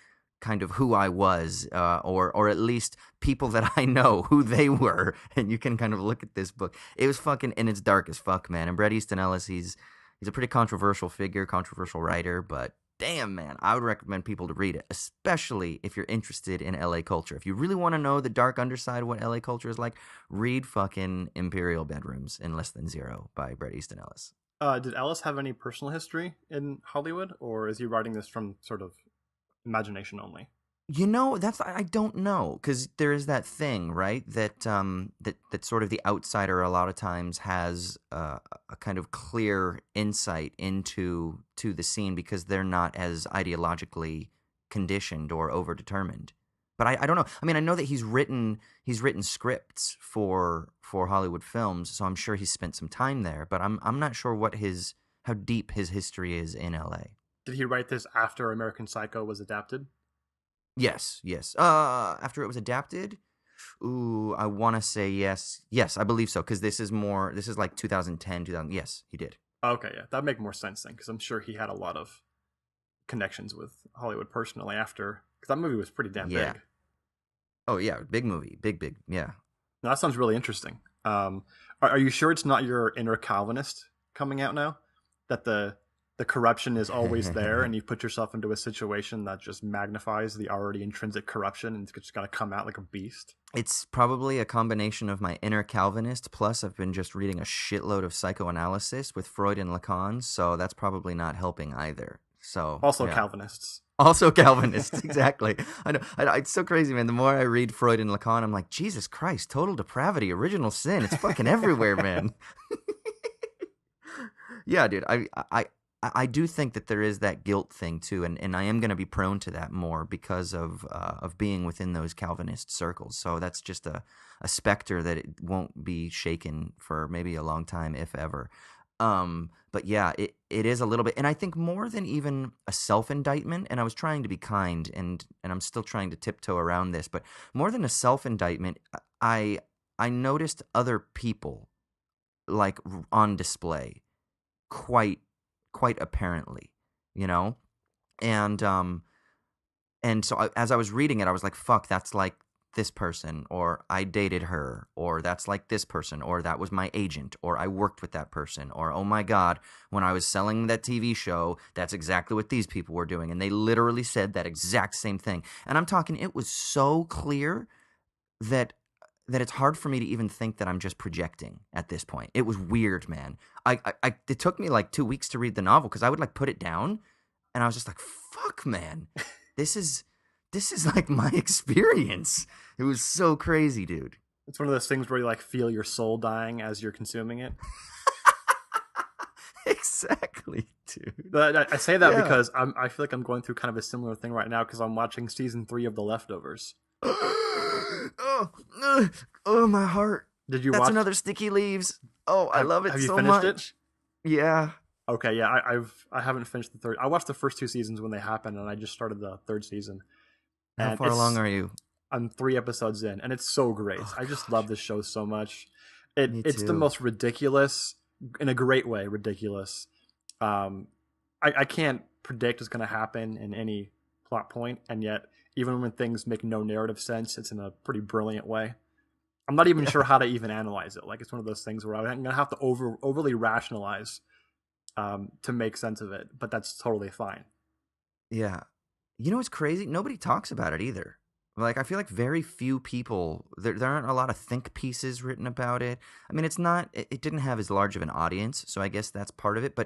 kind of who I was, or at least people that I know who they were. And you can kind of look at this book. It was fucking, and it's dark as fuck, man. And Bret Easton Ellis, he's a pretty controversial figure, controversial writer, but damn, man, I would recommend people to read it, especially if you're interested in LA culture. If you really want to know the dark underside of what LA culture is like, read fucking Imperial Bedrooms in Less Than Zero by Bret Easton Ellis. Did Ellis have any personal history in Hollywood, or is he writing this from sort of imagination only? You know, I don't know, because there is that thing, right? That sort of the outsider a lot of times has a kind of clear insight into the scene because they're not as ideologically conditioned or overdetermined. But I don't know. I mean, I know that he's written scripts for Hollywood films, so I'm sure he's spent some time there. But I'm not sure how deep his history is in L.A. Did he write this after American Psycho was adapted? Yes, yes. After it was adapted, ooh, I want to say yes. Yes, I believe so, because this is like 2010, 2000. Yes, he did. Okay, yeah, that'd make more sense then, because I'm sure he had a lot of connections with Hollywood personally after, because that movie was pretty damn big. Oh, yeah, big movie. Big, yeah. Now, that sounds really interesting. Are you sure it's not your inner Calvinist coming out now? That the The corruption is always there, and you put yourself into a situation that just magnifies the already intrinsic corruption, and it's just got to come out like a beast. It's probably a combination of my inner Calvinist, plus I've been just reading a shitload of psychoanalysis with Freud and Lacan, so that's probably not helping either. So Also, yeah. Calvinists. Also Calvinists, exactly. I know. It's so crazy, man. The more I read Freud and Lacan, I'm like, Jesus Christ, total depravity, original sin. It's fucking everywhere, man. Yeah, dude. I do think that there is that guilt thing too, and I am going to be prone to that more because of being within those Calvinist circles. So that's just a specter that it won't be shaken for maybe a long time, if ever. But yeah, it is a little bit, and I think more than even a self-indictment, and I was trying to be kind, and I'm still trying to tiptoe around this, but more than a self-indictment, I noticed other people like on display quite apparently, you know? And so as I was reading it, I was like, fuck, that's like this person, or I dated her, or that's like this person, or that was my agent, or I worked with that person, or oh my God, when I was selling that TV show, that's exactly what these people were doing. And they literally said that exact same thing. And I'm talking, it was so clear that it's hard for me to even think that I'm just projecting at this point. It was weird, man. It took me like 2 weeks to read the novel because I would like put it down, and I was just like, "Fuck, man, this is like my experience." It was so crazy, dude. It's one of those things where you like feel your soul dying as you're consuming it. Exactly, dude. But I say that Yeah. because I feel like I'm going through kind of a similar thing right now because I'm watching season 3 of The Leftovers. Oh, my heart. Did you That's watch? another Sticky Leaves. Oh, I love it Have you so finished much. it? Yeah. Okay, yeah, I haven't finished the third. I watched the first 2 seasons when they happened, and I just started the third season. How And far along are you? I'm 3 episodes in, and it's so great. Oh, I just gosh. love this show so much. Me It's the too. most ridiculous, in a great way, ridiculous. I can't predict what's going to happen in any plot point, and yet even when things make no narrative sense, it's in a pretty brilliant way. I'm not even sure how to even analyze it. Like, it's one of those things where I'm going to have to overly rationalize to make sense of it, but that's totally fine. Yeah. You know what's crazy? Nobody talks about it either. Like, I feel like very few people, there aren't a lot of think pieces written about it. I mean, it didn't have as large of an audience, so I guess that's part of it.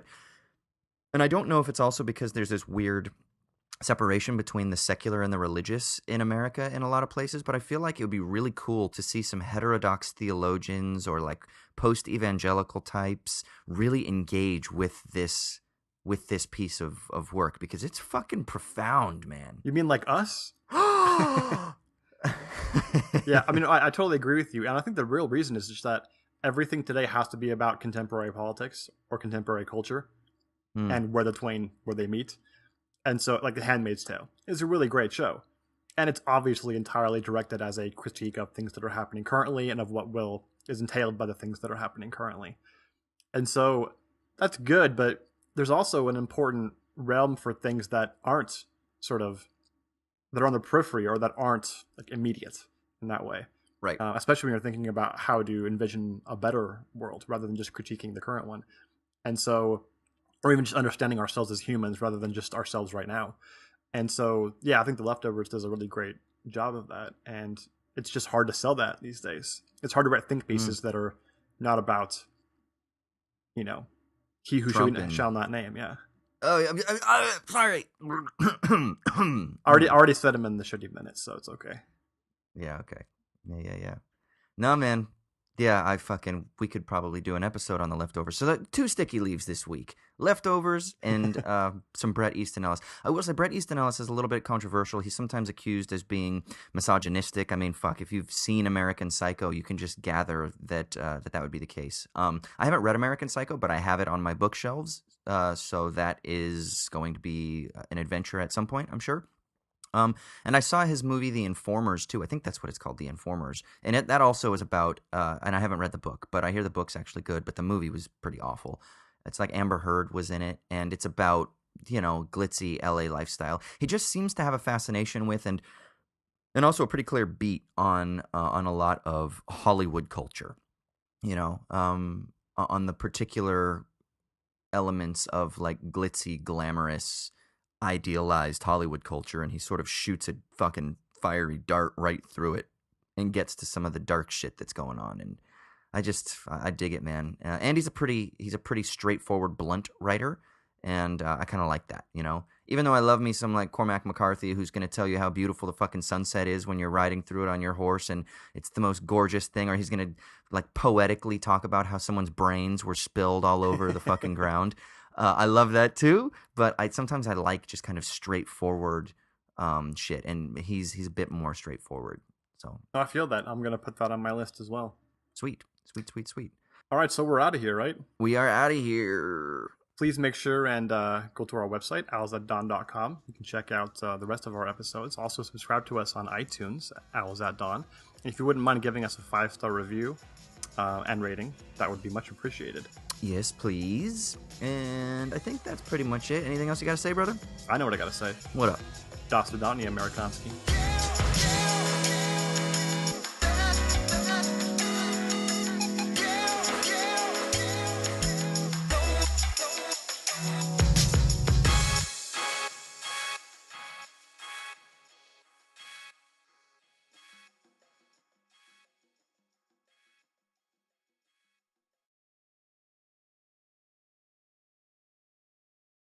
And I don't know if it's also because there's this weird separation between the secular and the religious in America in a lot of places, but I feel like it would be really cool to see some heterodox theologians or like post-evangelical types really engage with this piece of work, because it's fucking profound, man. You mean like us? Yeah, I mean, I totally agree with you. And I think the real reason is just that everything today has to be about contemporary politics or contemporary culture and where they meet. And so, like, The Handmaid's Tale is a really great show. And it's obviously entirely directed as a critique of things that are happening currently and of what is entailed by the things that are happening currently. And so that's good, but there's also an important realm for things that aren't that are on the periphery or that aren't like immediate in that way. Right. Especially when you're thinking about how to envision a better world rather than just critiquing the current one. And so, or even just understanding ourselves as humans rather than just ourselves right now. And so, yeah, I think The Leftovers does a really great job of that. And it's just hard to sell that these days. It's hard to write think pieces that are not about, he who shall not name. Yeah. Oh, sorry. Already said him in the shitty minutes, so it's okay. Yeah, okay. Yeah. No, man. Yeah, we could probably do an episode on The Leftovers. So 2 Sticky Leaves this week. Leftovers and some Bret Easton Ellis. I will say Bret Easton Ellis is a little bit controversial. He's sometimes accused as being misogynistic. I mean, fuck, if you've seen American Psycho, you can just gather that that would be the case. I haven't read American Psycho, but I have it on my bookshelves. So that is going to be an adventure at some point, I'm sure. And I saw his movie, The Informers, too. I think that's what it's called, The Informers. And that also is about, and I haven't read the book, but I hear the book's actually good, but the movie was pretty awful. It's like Amber Heard was in it, and it's about, glitzy LA lifestyle. He just seems to have a fascination with, and also a pretty clear beat on a lot of Hollywood culture, on the particular elements of like glitzy, glamorous, idealized Hollywood culture, and he sort of shoots a fucking fiery dart right through it and gets to some of the dark shit that's going on. And I dig it, man. And he's a pretty straightforward, blunt writer, and I kind of like that, you know. Even though I love me some like Cormac McCarthy, who's going to tell you how beautiful the fucking sunset is when you're riding through it on your horse, and it's the most gorgeous thing, or he's going to like poetically talk about how someone's brains were spilled all over the fucking ground. I love that too, but sometimes I like just kind of straightforward shit, and he's a bit more straightforward. So I feel that. I'm going to put that on my list as well. Sweet. All right, so we're out of here, right? We are out of here. Please make sure and go to our website, owlsatdawn.com. You can check out the rest of our episodes. Also, subscribe to us on iTunes, Owls at Dawn. And if you wouldn't mind giving us a 5-star review and rating, that would be much appreciated. Yes, please. And I think that's pretty much it. Anything else you got to say, brother? I know what I got to say. What up? Das Vidania, Amerikanski.